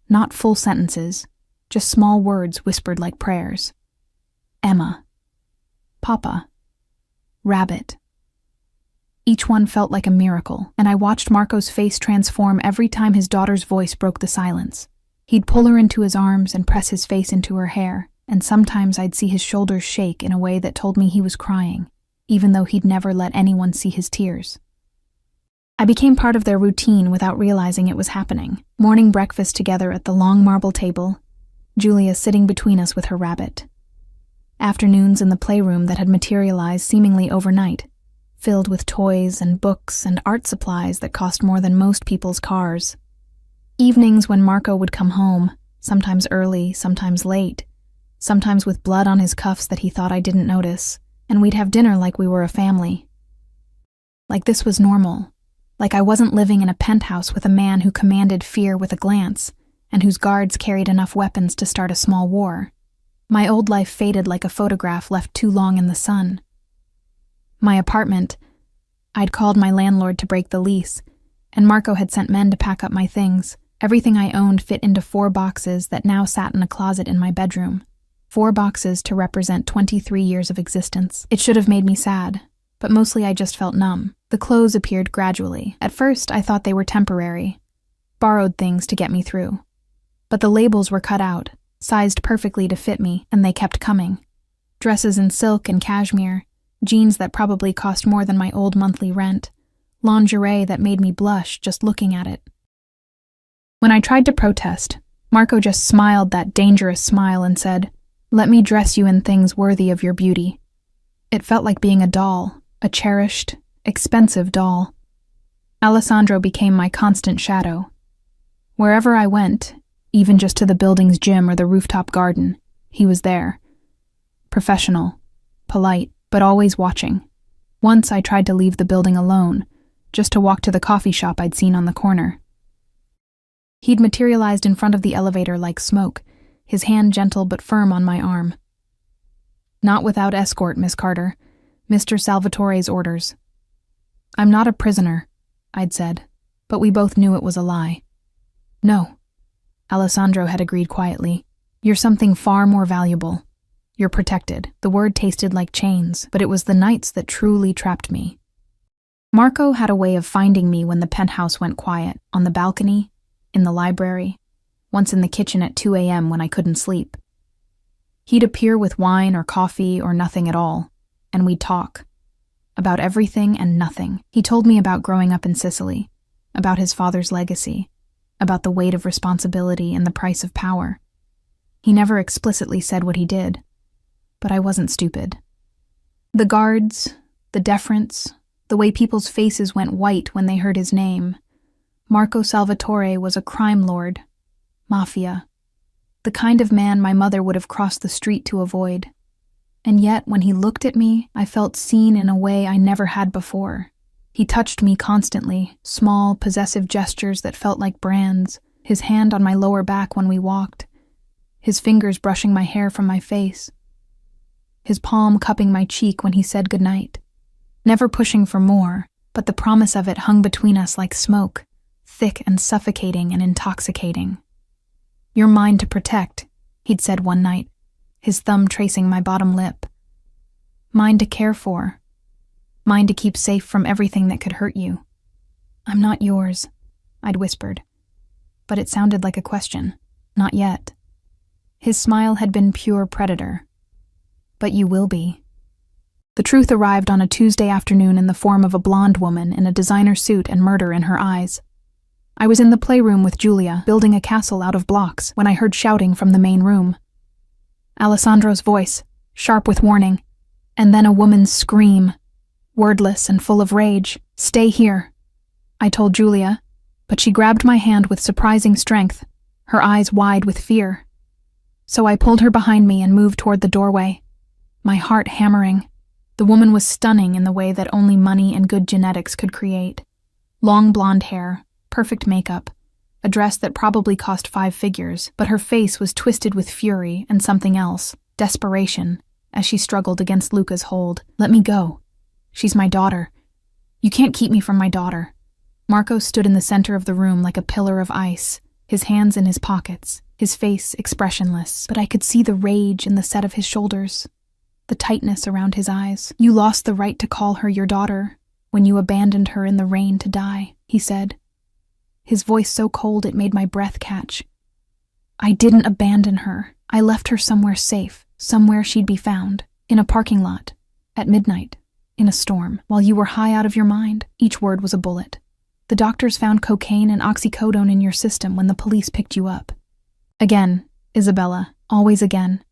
Not full sentences, just small words whispered like prayers. Emma. Papa. Rabbit. Each one felt like a miracle, and I watched Marco's face transform every time his daughter's voice broke the silence. He'd pull her into his arms and press his face into her hair, and sometimes I'd see his shoulders shake in a way that told me he was crying, even though he'd never let anyone see his tears. I became part of their routine without realizing it was happening. Morning breakfast together at the long marble table, Julia sitting between us with her rabbit. Afternoons in the playroom that had materialized seemingly overnight, filled with toys and books and art supplies that cost more than most people's cars. Evenings when Marco would come home, sometimes early, sometimes late, sometimes with blood on his cuffs that he thought I didn't notice, and we'd have dinner like we were a family. Like this was normal. Like I wasn't living in a penthouse with a man who commanded fear with a glance, and whose guards carried enough weapons to start a small war. My old life faded like a photograph left too long in the sun. My apartment, I'd called my landlord to break the lease, and Marco had sent men to pack up my things. Everything I owned fit into 4 boxes that now sat in a closet in my bedroom. 4 boxes to represent 23 years of existence. It should have made me sad, but mostly I just felt numb. The clothes appeared gradually. At first, I thought they were temporary. Borrowed things to get me through. But the labels were cut out, sized perfectly to fit me, and they kept coming. Dresses in silk and cashmere, jeans that probably cost more than my old monthly rent, lingerie that made me blush just looking at it. When I tried to protest, Marco just smiled that dangerous smile and said, "Let me dress you in things worthy of your beauty." It felt like being a doll, a cherished, expensive doll. Alessandro became my constant shadow. Wherever I went, even just to the building's gym or the rooftop garden, he was there. Professional, polite, but always watching. Once I tried to leave the building alone, just to walk to the coffee shop I'd seen on the corner. He'd materialized in front of the elevator like smoke, his hand gentle but firm on my arm. "Not without escort, Miss Carter. Mr. Salvatore's orders." "I'm not a prisoner," I'd said, but we both knew it was a lie. "No," Alessandro had agreed quietly. "You're something far more valuable. You're protected." The word tasted like chains, but it was the nights that truly trapped me. Marco had a way of finding me when the penthouse went quiet, on the balcony, in the library, once in the kitchen at 2 a.m. when I couldn't sleep. He'd appear with wine or coffee or nothing at all, and we'd talk. About everything and nothing. He told me about growing up in Sicily, about his father's legacy, about the weight of responsibility and the price of power. He never explicitly said what he did, but I wasn't stupid. The guards, the deference, the way people's faces went white when they heard his name, Marco Salvatore was a crime lord. Mafia. The kind of man my mother would have crossed the street to avoid. And yet, when he looked at me, I felt seen in a way I never had before. He touched me constantly, small, possessive gestures that felt like brands, his hand on my lower back when we walked, his fingers brushing my hair from my face, his palm cupping my cheek when he said goodnight. Never pushing for more, but the promise of it hung between us like smoke, thick and suffocating and intoxicating. "You're mine to protect," he'd said one night, his thumb tracing my bottom lip. "Mine to care for. Mine to keep safe from everything that could hurt you." "I'm not yours," I'd whispered. But it sounded like a question. Not yet. His smile had been pure predator. "But you will be." The truth arrived on a Tuesday afternoon in the form of a blonde woman in a designer suit and murder in her eyes. I was in the playroom with Julia, building a castle out of blocks, when I heard shouting from the main room. Alessandro's voice, sharp with warning, and then a woman's scream, wordless and full of rage. "Stay here," I told Julia, but she grabbed my hand with surprising strength, her eyes wide with fear. So I pulled her behind me and moved toward the doorway, my heart hammering. The woman was stunning in the way that only money and good genetics could create. Long blonde hair, perfect makeup, a dress that probably cost 5 figures, but her face was twisted with fury and something else, desperation, as she struggled against Luca's hold. "Let me go. She's my daughter. You can't keep me from my daughter." Marco stood in the center of the room like a pillar of ice, his hands in his pockets, his face expressionless, but I could see the rage in the set of his shoulders, the tightness around his eyes. "You lost the right to call her your daughter when you abandoned her in the rain to die," he said, his voice so cold it made my breath catch. "I didn't abandon her. I left her somewhere safe, somewhere she'd be found, in a parking lot, at midnight, in a storm, while you were high out of your mind." Each word was a bullet. "The doctors found cocaine and oxycodone in your system when the police picked you up." Again, Isabella, always again.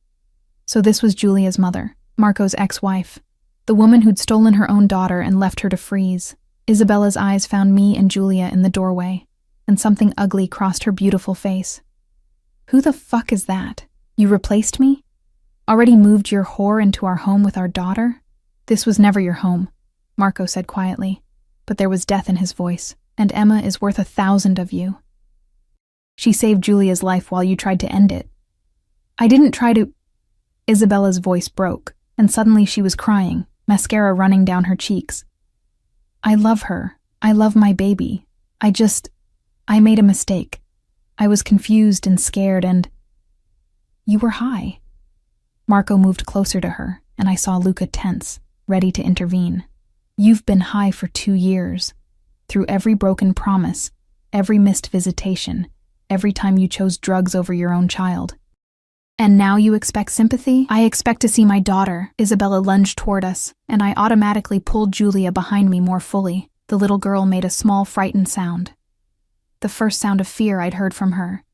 So this was Julia's mother, Marco's ex-wife, the woman who'd stolen her own daughter and left her to freeze. Isabella's eyes found me and Julia in the doorway, and something ugly crossed her beautiful face. "Who the fuck is that? You replaced me? Already moved your whore into our home with our daughter?" "This was never your home," Marco said quietly, but there was death in his voice. "And Emma is worth 1,000 of you. She saved Julia's life while you tried to end it." "I didn't try to—" Isabella's voice broke, and suddenly she was crying, mascara running down her cheeks. "I love her. I love my baby. I made a mistake. I was confused and scared and—" "You were high." Marco moved closer to her, and I saw Luca tense, ready to intervene. "You've been high for 2 years. Through every broken promise, every missed visitation, every time you chose drugs over your own child. And now you expect sympathy?" "I expect to see my daughter." Isabella lunged toward us, and I automatically pulled Julia behind me more fully. The little girl made a small, frightened sound. The first sound of fear I'd heard from her,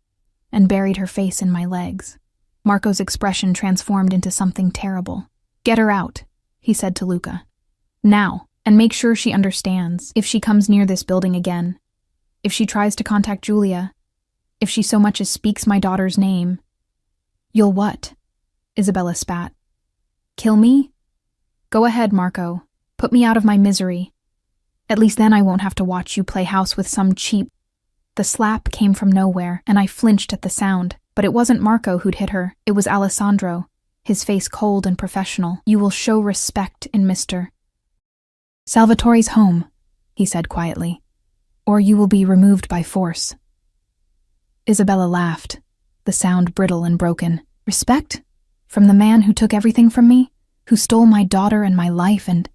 and buried her face in my legs. Marco's expression transformed into something terrible. "Get her out," he said to Luca. "Now. And make sure she understands. If she comes near this building again, if she tries to contact Julia, if she so much as speaks my daughter's name—" "You'll what?" Isabella spat. "Kill me? Go ahead, Marco. Put me out of my misery. At least then I won't have to watch you play house with some cheap—" The slap came from nowhere, and I flinched at the sound. But it wasn't Marco who'd hit her. It was Alessandro, his face cold and professional. "You will show respect in Mr. Salvatore's home," he said quietly, "or you will be removed by force." Isabella laughed, the sound brittle and broken. "Respect? From the man who took everything from me? Who stole my daughter and my life and—"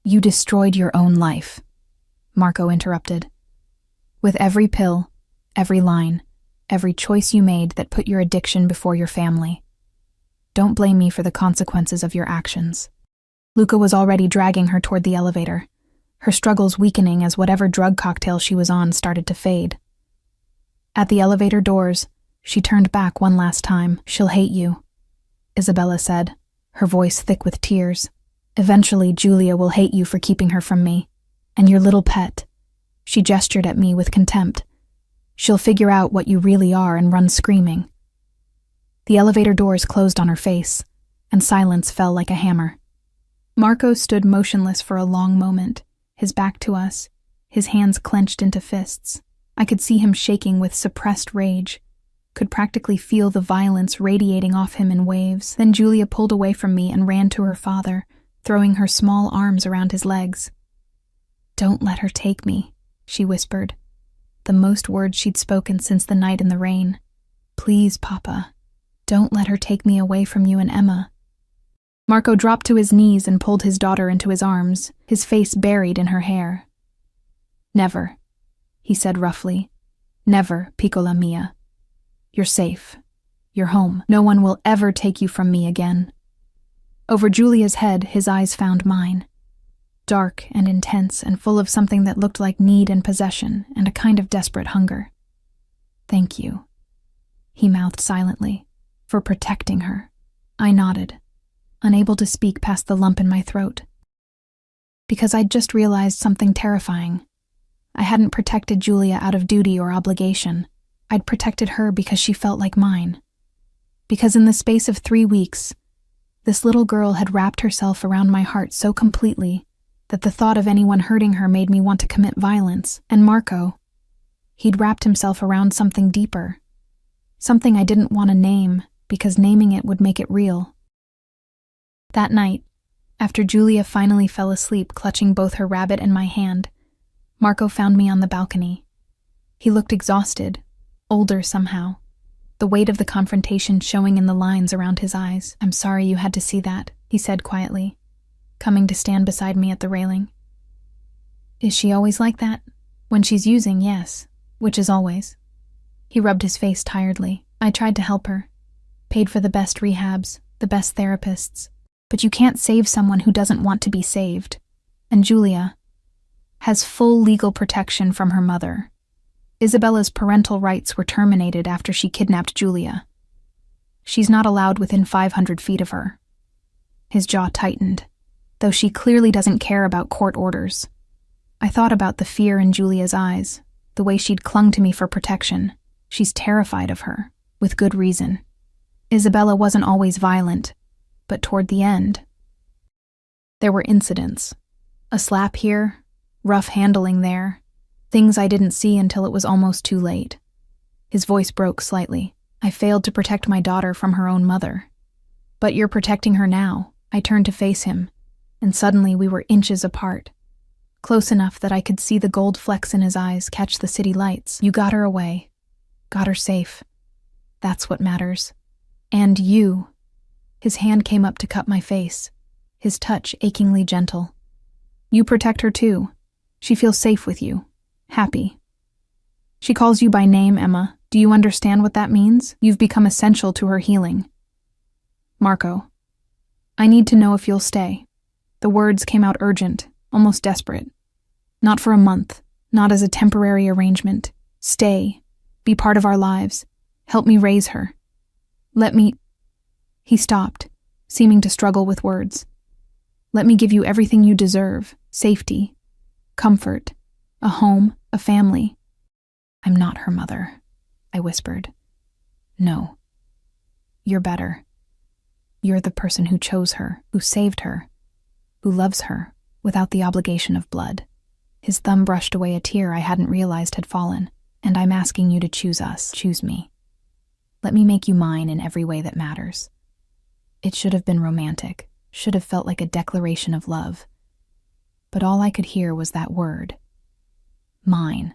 "You destroyed your own life," Marco interrupted. "With every pill, every line, every choice you made that put your addiction before your family. Don't blame me for the consequences of your actions." Luca was already dragging her toward the elevator, her struggles weakening as whatever drug cocktail she was on started to fade. At the elevator doors, she turned back one last time. "She'll hate you," Isabella said, her voice thick with tears. "Eventually, Julia will hate you for keeping her from me, and your little pet. She gestured at me with contempt. She'll figure out what you really are and run screaming. The elevator doors closed on her face, and silence fell like a hammer. Marco stood motionless for a long moment, his back to us, his hands clenched into fists. I could see him shaking with suppressed rage, could practically feel the violence radiating off him in waves. Then Julia pulled away from me and ran to her father, throwing her small arms around his legs. "Don't let her take me," she whispered, the most words she'd spoken since the night in the rain. "Please, Papa, don't let her take me away from you and Emma." Marco dropped to his knees and pulled his daughter into his arms, his face buried in her hair. "Never," he said roughly. "Never, piccola mia. You're safe. You're home. No one will ever take you from me again." Over Julia's head, his eyes found mine. Dark and intense and full of something that looked like need and possession and a kind of desperate hunger. "Thank you," he mouthed silently, "for protecting her." I nodded, unable to speak past the lump in my throat. Because I'd just realized something terrifying. I hadn't protected Julia out of duty or obligation. I'd protected her because she felt like mine. Because in the space of 3 weeks, this little girl had wrapped herself around my heart so completely that the thought of anyone hurting her made me want to commit violence. And Marco, he'd wrapped himself around something deeper. Something I didn't want to name, because naming it would make it real. That night, after Julia finally fell asleep clutching both her rabbit and my hand, Marco found me on the balcony. He looked exhausted, older somehow, the weight of the confrontation showing in the lines around his eyes. "I'm sorry you had to see that," he said quietly, coming to stand beside me at the railing. "Is she always like that?" "When she's using, yes, which is always." He rubbed his face tiredly. "I tried to help her, paid for the best rehabs, the best therapists, but you can't save someone who doesn't want to be saved. And Julia has full legal protection from her mother. Isabella's parental rights were terminated after she kidnapped Julia. She's not allowed within 500 feet of her." His jaw tightened, though she clearly doesn't care about court orders. I thought about the fear in Julia's eyes, the way she'd clung to me for protection. She's terrified of her, with good reason. Isabella wasn't always violent, but toward the end, there were incidents. A slap here, rough handling there, things I didn't see until it was almost too late. His voice broke slightly. "I failed to protect my daughter from her own mother. But you're protecting her now." I turned to face him, and suddenly we were inches apart, close enough that I could see the gold flecks in his eyes catch the city lights. "You got her away. Got her safe. That's what matters. And you." His hand came up to cup my face, his touch achingly gentle. "You protect her too. She feels safe with you. Happy. She calls you by name, Emma. Do you understand what that means? You've become essential to her healing. Marco, I need to know if you'll stay." The words came out urgent, almost desperate. "Not for a month, not as a temporary arrangement. Stay. Be part of our lives. Help me raise her. Let me—" He stopped, seeming to struggle with words. "Let me give you everything you deserve. Safety, comfort, a home, a family." "I'm not her mother," I whispered. "No. You're better. You're the person who chose her, who saved her, who loves her, without the obligation of blood." His thumb brushed away a tear I hadn't realized had fallen. "And I'm asking you to choose us. Choose me. Let me make you mine in every way that matters." It should have been romantic, should have felt like a declaration of love. But all I could hear was that word. Mine.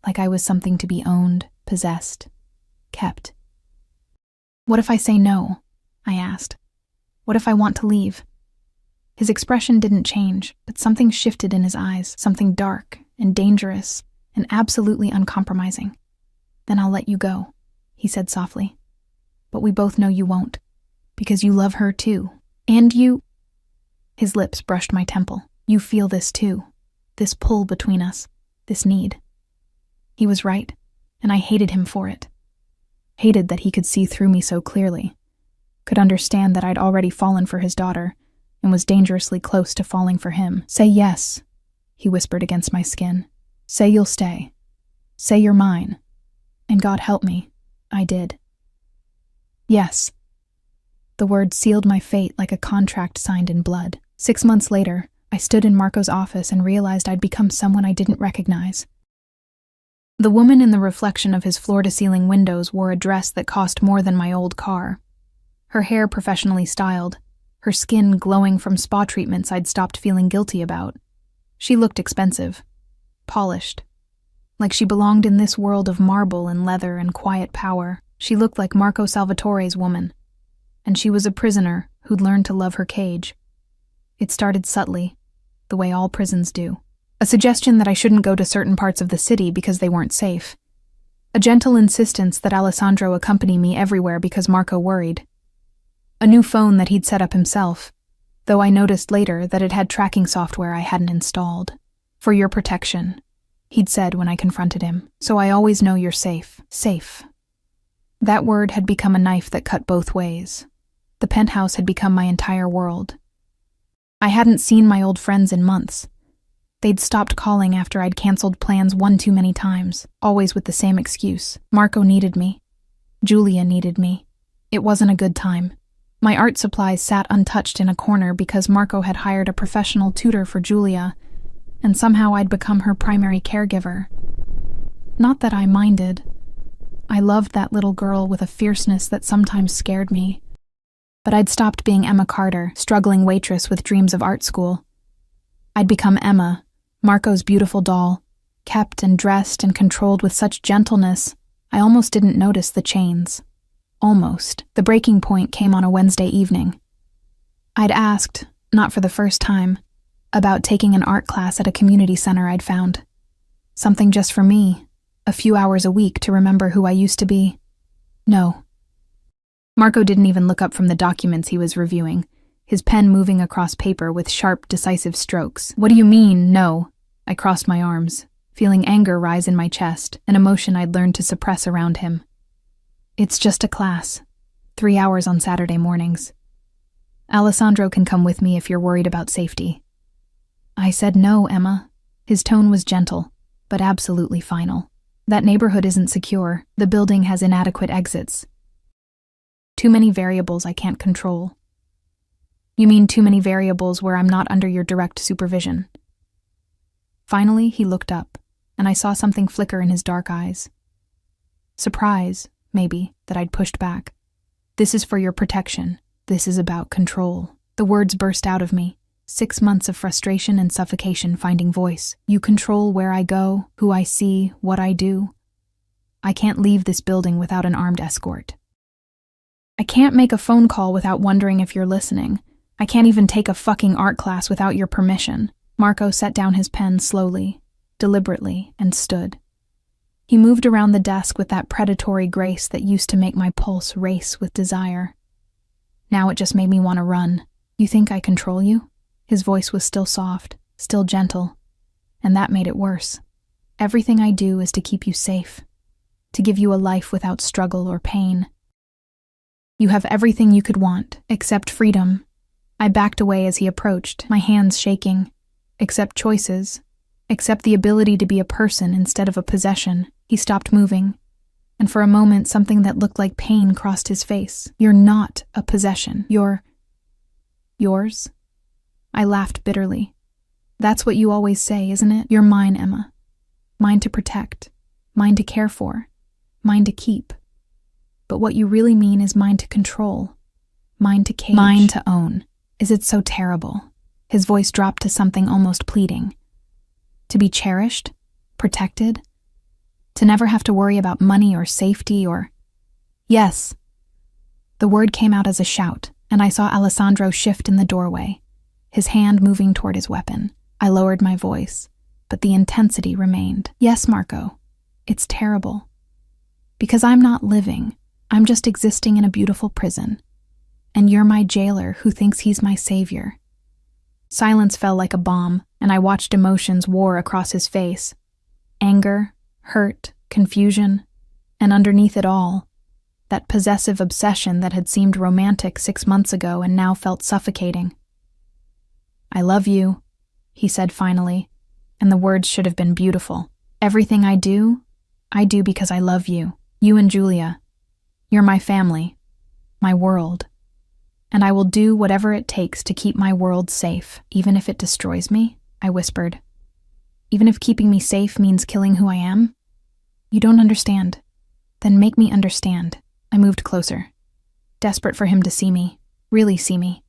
Like I was something to be owned, possessed, kept. "What if I say no?" I asked. "What if I want to leave?" His expression didn't change, but something shifted in his eyes, something dark and dangerous and absolutely uncompromising. "Then I'll let you go," he said softly. "But we both know you won't, because you love her too. And you—" His lips brushed my temple. "You feel this too, this pull between us, this need." He was right, and I hated him for it. Hated that he could see through me so clearly, could understand that I'd already fallen for his daughter, and was dangerously close to falling for him. "Say yes," he whispered against my skin. Say you'll stay. Say you're mine. And God help me, I did. Yes. The word sealed my fate like a contract signed in blood. 6 months later, I stood in Marco's office and realized I'd become someone I didn't recognize. The woman in the reflection of his floor-to-ceiling windows wore a dress that cost more than my old car. Her hair professionally styled, her skin glowing from spa treatments I'd stopped feeling guilty about. She looked expensive, polished, like she belonged in this world of marble and leather and quiet power. She looked like Marco Salvatore's woman, and she was a prisoner who'd learned to love her cage. It started subtly, the way all prisons do. A suggestion that I shouldn't go to certain parts of the city because they weren't safe. A gentle insistence that Alessandro accompany me everywhere because Marco worried. A new phone that he'd set up himself, though I noticed later that it had tracking software I hadn't installed. For your protection, he'd said when I confronted him, so I always know you're safe. Safe. That word had become a knife that cut both ways. The penthouse had become my entire world. I hadn't seen my old friends in months. They'd stopped calling after I'd canceled plans one too many times, always with the same excuse. Marco needed me. Julia needed me. It wasn't a good time. My art supplies sat untouched in a corner because Marco had hired a professional tutor for Julia, and somehow I'd become her primary caregiver. Not that I minded. I loved that little girl with a fierceness that sometimes scared me. But I'd stopped being Emma Carter, struggling waitress with dreams of art school. I'd become Emma, Marco's beautiful doll, kept and dressed and controlled with such gentleness, I almost didn't notice the chains. Almost. The breaking point came on a Wednesday evening. I'd asked, not for the first time, about taking an art class at a community center I'd found. Something just for me, a few hours a week to remember who I used to be. No. Marco didn't even look up from the documents he was reviewing, his pen moving across paper with sharp, decisive strokes. What do you mean, no? I crossed my arms, feeling anger rise in my chest, an emotion I'd learned to suppress around him. It's just a class. 3 hours on Saturday mornings. Alessandro can come with me if you're worried about safety. I said no, Emma. His tone was gentle, but absolutely final. That neighborhood isn't secure. The building has inadequate exits. Too many variables I can't control. You mean too many variables where I'm not under your direct supervision? Finally, he looked up, and I saw something flicker in his dark eyes. Surprise, maybe, that I'd pushed back. This is for your protection. This is about control. The words burst out of me. 6 months of frustration and suffocation finding voice. You control where I go, who I see, what I do. I can't leave this building without an armed escort. I can't make a phone call without wondering if you're listening. I can't even take a fucking art class without your permission. Marco set down his pen slowly, deliberately, and stood. He moved around the desk with that predatory grace that used to make my pulse race with desire. Now it just made me want to run. You think I control you? His voice was still soft, still gentle, and that made it worse. Everything I do is to keep you safe, to give you a life without struggle or pain. You have everything you could want, except freedom. I backed away as he approached, my hands shaking. Except choices, except the ability to be a person instead of a possession. He stopped moving, and for a moment something that looked like pain crossed his face. You're not a possession. You're yours? I laughed bitterly. That's what you always say, isn't it? You're mine, Emma. Mine to protect, mine to care for, mine to keep. But what you really mean is mine to control, mine to cage, mine to own. Is it so terrible? His voice dropped to something almost pleading. To be cherished, protected, to never have to worry about money or safety or... Yes. The word came out as a shout, and I saw Alessandro shift in the doorway, his hand moving toward his weapon. I lowered my voice, but the intensity remained. Yes, Marco, it's terrible. Because I'm not living, I'm just existing in a beautiful prison. And you're my jailer who thinks he's my savior. Silence fell like a bomb, and I watched emotions war across his face. Anger, hurt, confusion, and underneath it all, that possessive obsession that had seemed romantic 6 months ago and now felt suffocating. I love you, he said finally, and the words should have been beautiful. Everything I do because I love you. You and Julia. You're my family, my world. And I will do whatever it takes to keep my world safe, even if it destroys me, I whispered. Even if keeping me safe means killing who I am? You don't understand. Then make me understand. I moved closer, desperate for him to see me, really see me.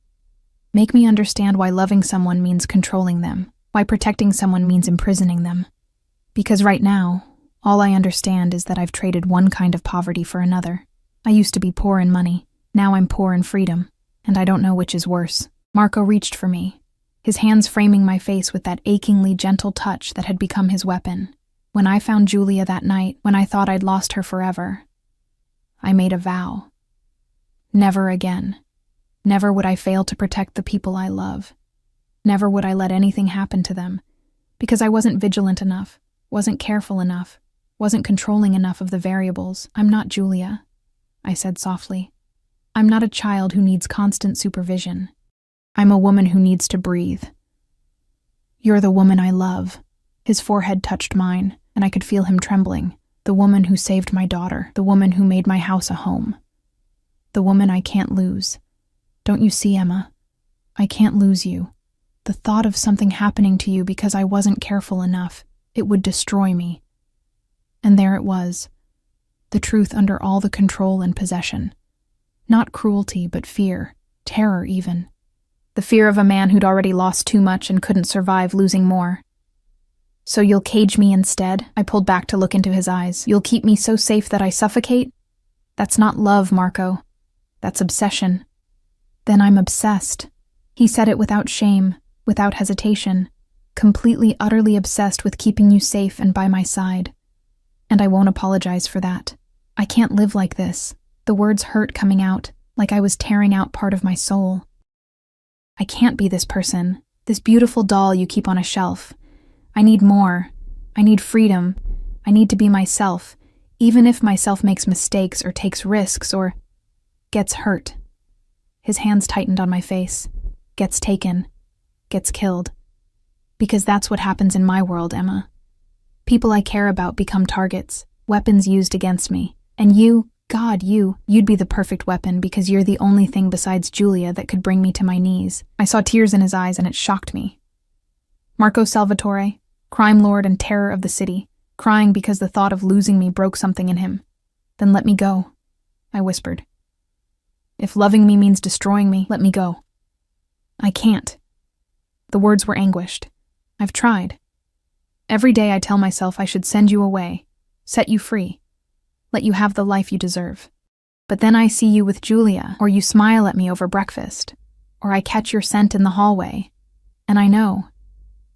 Make me understand why loving someone means controlling them, why protecting someone means imprisoning them. Because right now, all I understand is that I've traded one kind of poverty for another. I used to be poor in money. Now I'm poor in freedom, and I don't know which is worse. Marco reached for me, his hands framing my face with that achingly gentle touch that had become his weapon. When I found Julia that night, when I thought I'd lost her forever, I made a vow. Never again. Never would I fail to protect the people I love. Never would I let anything happen to them, because I wasn't vigilant enough, wasn't careful enough, wasn't controlling enough of the variables. I'm not Julia, I said softly. I'm not a child who needs constant supervision. I'm a woman who needs to breathe. You're the woman I love. His forehead touched mine, and I could feel him trembling. The woman who saved my daughter, the woman who made my house a home. The woman I can't lose. Don't you see, Emma? I can't lose you. The thought of something happening to you because I wasn't careful enough, it would destroy me. And there it was, the truth under all the control and possession. Not cruelty, but fear, terror even. The fear of a man who'd already lost too much and couldn't survive losing more. So you'll cage me instead? I pulled back to look into his eyes. You'll keep me so safe that I suffocate? That's not love, Marco. That's obsession. Then I'm obsessed. He said it without shame, without hesitation, completely, utterly obsessed with keeping you safe and by my side. And I won't apologize for that. I can't live like this. The words hurt coming out, like I was tearing out part of my soul. I can't be this person, this beautiful doll you keep on a shelf. I need more. I need freedom. I need to be myself, even if myself makes mistakes or takes risks or gets hurt. His hands tightened on my face. Gets taken. Gets killed. Because that's what happens in my world, Emma. People I care about become targets, weapons used against me. And you, God, you'd be the perfect weapon because you're the only thing besides Julia that could bring me to my knees. I saw tears in his eyes and it shocked me. Marco Salvatore, crime lord and terror of the city, crying because the thought of losing me broke something in him. Then let me go, I whispered. If loving me means destroying me, let me go. I can't. The words were anguished. I've tried. Every day I tell myself I should send you away, set you free, let you have the life you deserve. But then I see you with Julia, or you smile at me over breakfast, or I catch your scent in the hallway, and I know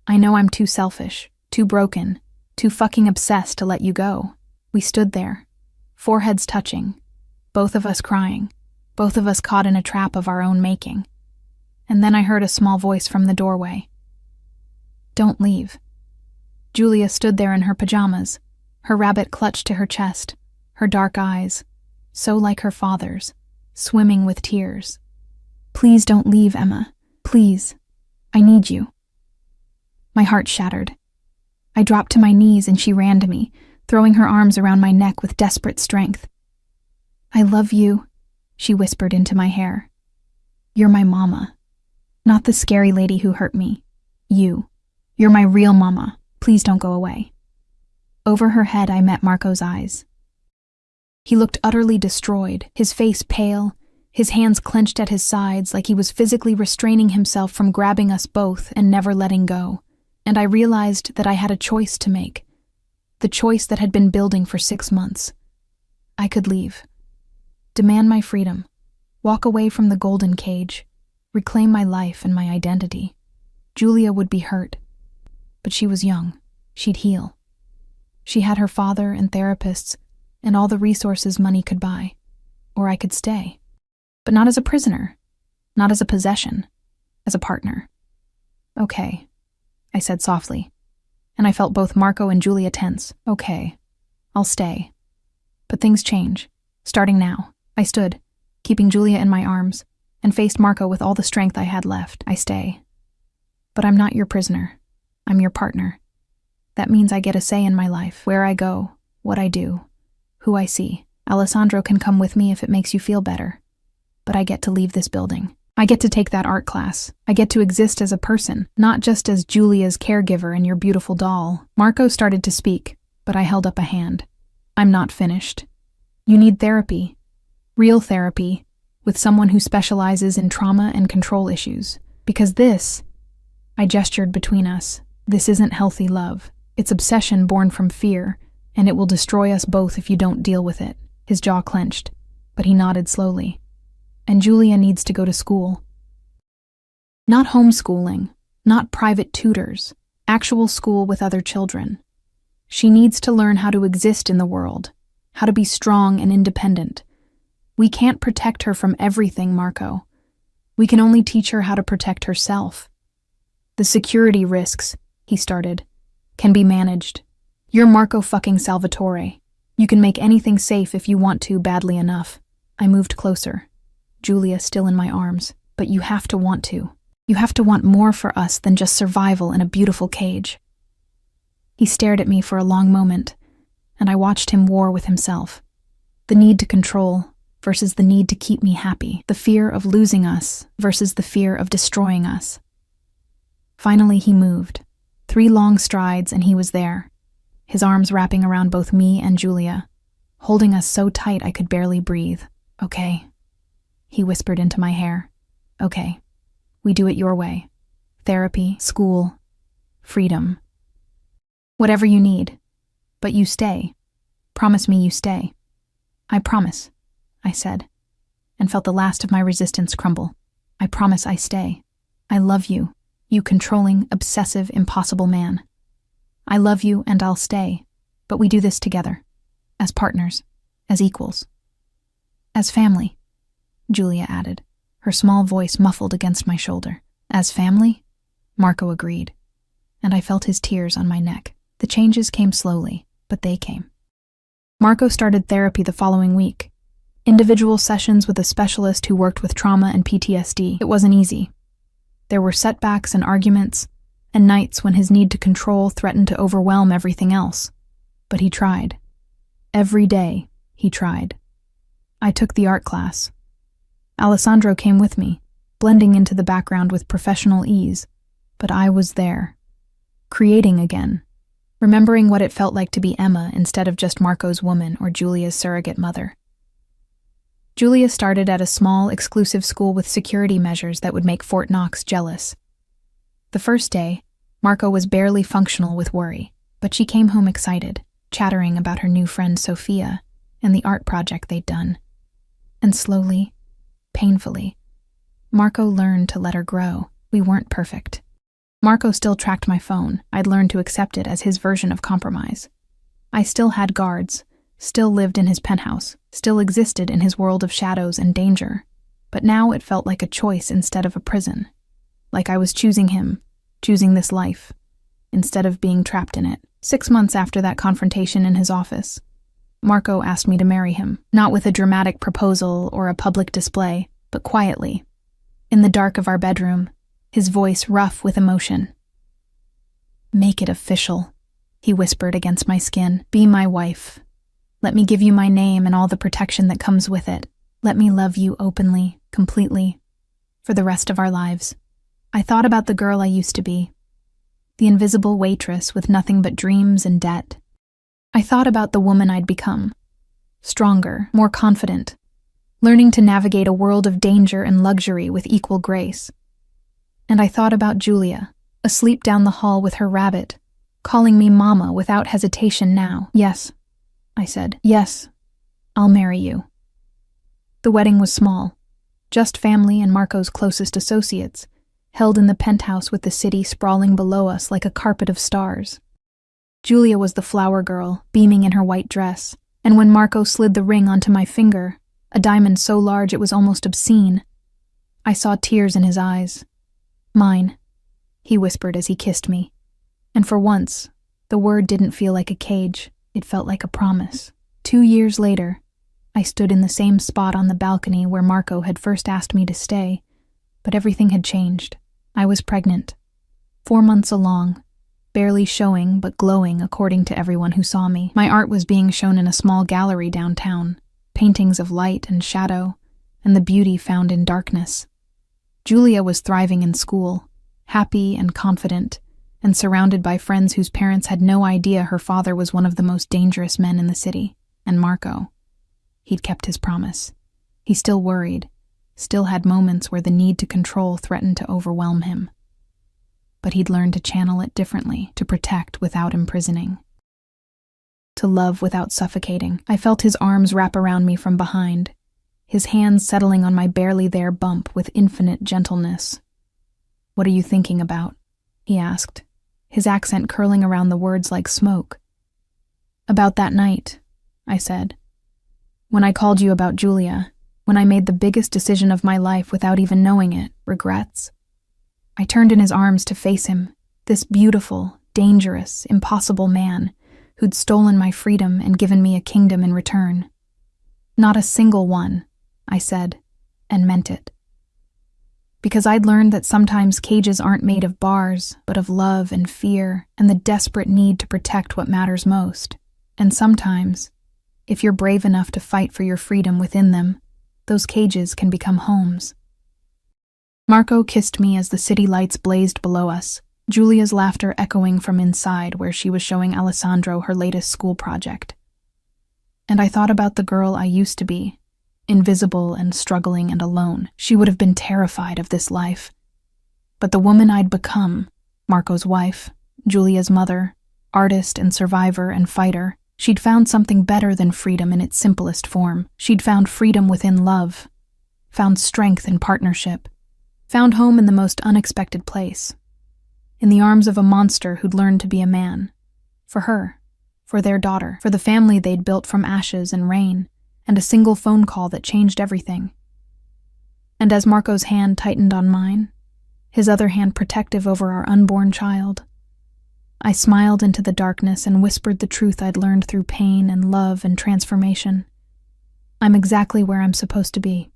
I'm too selfish, too broken, too fucking obsessed to let you go. We stood there, foreheads touching, both of us crying, both of us caught in a trap of our own making. And then I heard a small voice from the doorway. Don't leave. Julia stood there in her pajamas, her rabbit clutched to her chest, her dark eyes, so like her father's, swimming with tears. Please don't leave, Emma. Please. I need you. My heart shattered. I dropped to my knees and she ran to me, throwing her arms around my neck with desperate strength. I love you, she whispered into my hair. You're my mama. Not the scary lady who hurt me. You. You're my real mama. Please don't go away. Over her head I met Marco's eyes. He looked utterly destroyed, his face pale, his hands clenched at his sides like he was physically restraining himself from grabbing us both and never letting go. And I realized that I had a choice to make. The choice that had been building for 6 months. I could leave. Demand my freedom. Walk away from the golden cage. Reclaim my life and my identity. Julia would be hurt. But she was young. She'd heal. She had her father and therapists and all the resources money could buy. Or I could stay. But not as a prisoner. Not as a possession. As a partner. Okay, I said softly. And I felt both Marco and Julia tense. Okay, I'll stay. But things change. Starting now. I stood, keeping Julia in my arms, and faced Marco with all the strength I had left. I stay. But I'm not your prisoner. I'm your partner. That means I get a say in my life, where I go, what I do, who I see. Alessandro can come with me if it makes you feel better. But I get to leave this building. I get to take that art class. I get to exist as a person, not just as Julia's caregiver and your beautiful doll. Marco started to speak, but I held up a hand. I'm not finished. You need therapy. Real therapy, with someone who specializes in trauma and control issues. Because this, I gestured between us, this isn't healthy love. It's obsession born from fear, and it will destroy us both if you don't deal with it. His jaw clenched, but he nodded slowly. And Julia needs to go to school. Not homeschooling, not private tutors, actual school with other children. She needs to learn how to exist in the world, how to be strong and independent. We can't protect her from everything, Marco. We can only teach her how to protect herself. The security risks, he started, can be managed. You're Marco fucking Salvatore. You can make anything safe if you want to badly enough. I moved closer, Julia still in my arms. But you have to want to. You have to want more for us than just survival in a beautiful cage. He stared at me for a long moment, and I watched him war with himself. The need to control versus the need to keep me happy. The fear of losing us versus the fear of destroying us. Finally, he moved. 3 long strides, and he was there, his arms wrapping around both me and Julia, holding us so tight I could barely breathe. Okay, he whispered into my hair. Okay, we do it your way. Therapy, school, freedom. Whatever you need. But you stay. Promise me you stay. I promise, I said, and felt the last of my resistance crumble. I promise I stay. I love you, you controlling, obsessive, impossible man. I love you and I'll stay, but we do this together. As partners, as equals. As family, Julia added, her small voice muffled against my shoulder. As family? Marco agreed, and I felt his tears on my neck. The changes came slowly, but they came. Marco started therapy the following week. Individual sessions with a specialist who worked with trauma and PTSD. It wasn't easy. There were setbacks and arguments, and nights when his need to control threatened to overwhelm everything else. But he tried. Every day, he tried. I took the art class. Alessandro came with me, blending into the background with professional ease, but I was there, creating again, remembering what it felt like to be Emma instead of just Marco's woman or Julia's surrogate mother. Julia started at a small, exclusive school with security measures that would make Fort Knox jealous. The first day, Marco was barely functional with worry, but she came home excited, chattering about her new friend Sophia and the art project they'd done. And slowly, painfully, Marco learned to let her grow. We weren't perfect. Marco still tracked my phone. I'd learned to accept it as his version of compromise. I still had guards, still lived in his penthouse, still existed in his world of shadows and danger. But now it felt like a choice instead of a prison. Like I was choosing him, choosing this life, instead of being trapped in it. 6 months after that confrontation in his office, Marco asked me to marry him, not with a dramatic proposal or a public display, but quietly. In the dark of our bedroom, his voice rough with emotion. Make it official, he whispered against my skin. Be my wife. Let me give you my name and all the protection that comes with it. Let me love you openly, completely, for the rest of our lives. I thought about the girl I used to be, the invisible waitress with nothing but dreams and debt. I thought about the woman I'd become, stronger, more confident, learning to navigate a world of danger and luxury with equal grace. And I thought about Julia, asleep down the hall with her rabbit, calling me Mama without hesitation now. Yes, I said. Yes, I'll marry you. The wedding was small, just family and Marco's closest associates, held in the penthouse with the city sprawling below us like a carpet of stars. Julia was the flower girl, beaming in her white dress, and when Marco slid the ring onto my finger, a diamond so large it was almost obscene, I saw tears in his eyes. Mine, he whispered as he kissed me. And for once, the word didn't feel like a cage, it felt like a promise. 2 years later, I stood in the same spot on the balcony where Marco had first asked me to stay, but everything had changed. I was pregnant, 4 months along, barely showing but glowing according to everyone who saw me. My art was being shown in a small gallery downtown, paintings of light and shadow, and the beauty found in darkness. Julia was thriving in school, happy and confident, and surrounded by friends whose parents had no idea her father was one of the most dangerous men in the city. And Marco, he'd kept his promise. He still worried, still had moments where the need to control threatened to overwhelm him. But he'd learned to channel it differently, to protect without imprisoning, to love without suffocating. I felt his arms wrap around me from behind, his hands settling on my barely there bump with infinite gentleness. "What are you thinking about?" he asked, his accent curling around the words like smoke. "About that night," I said. "When I called you about Julia, when I made the biggest decision of my life without even knowing it, regrets." I turned in his arms to face him, this beautiful, dangerous, impossible man who'd stolen my freedom and given me a kingdom in return. "Not a single one," I said, and meant it. Because I'd learned that sometimes cages aren't made of bars, but of love and fear and the desperate need to protect what matters most. And sometimes, if you're brave enough to fight for your freedom within them, those cages can become homes. Marco kissed me as the city lights blazed below us, Julia's laughter echoing from inside where she was showing Alessandro her latest school project. And I thought about the girl I used to be, invisible and struggling and alone. She would have been terrified of this life. But the woman I'd become, Marco's wife, Julia's mother, artist and survivor and fighter, she'd found something better than freedom in its simplest form. She'd found freedom within love, found strength in partnership, found home in the most unexpected place, in the arms of a monster who'd learned to be a man. For her, for their daughter, for the family they'd built from ashes and rain, and a single phone call that changed everything. And as Marco's hand tightened on mine, his other hand protective over our unborn child, I smiled into the darkness and whispered the truth I'd learned through pain and love and transformation. I'm exactly where I'm supposed to be.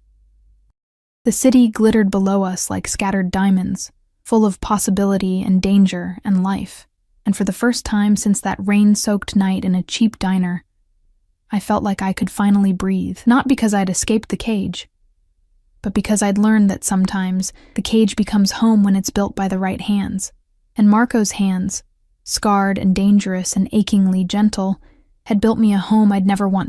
The city glittered below us like scattered diamonds, full of possibility and danger and life, and for the first time since that rain-soaked night in a cheap diner, I felt like I could finally breathe, not because I'd escaped the cage, but because I'd learned that sometimes the cage becomes home when it's built by the right hands. And Marco's hands, scarred and dangerous and achingly gentle, had built me a home I'd never want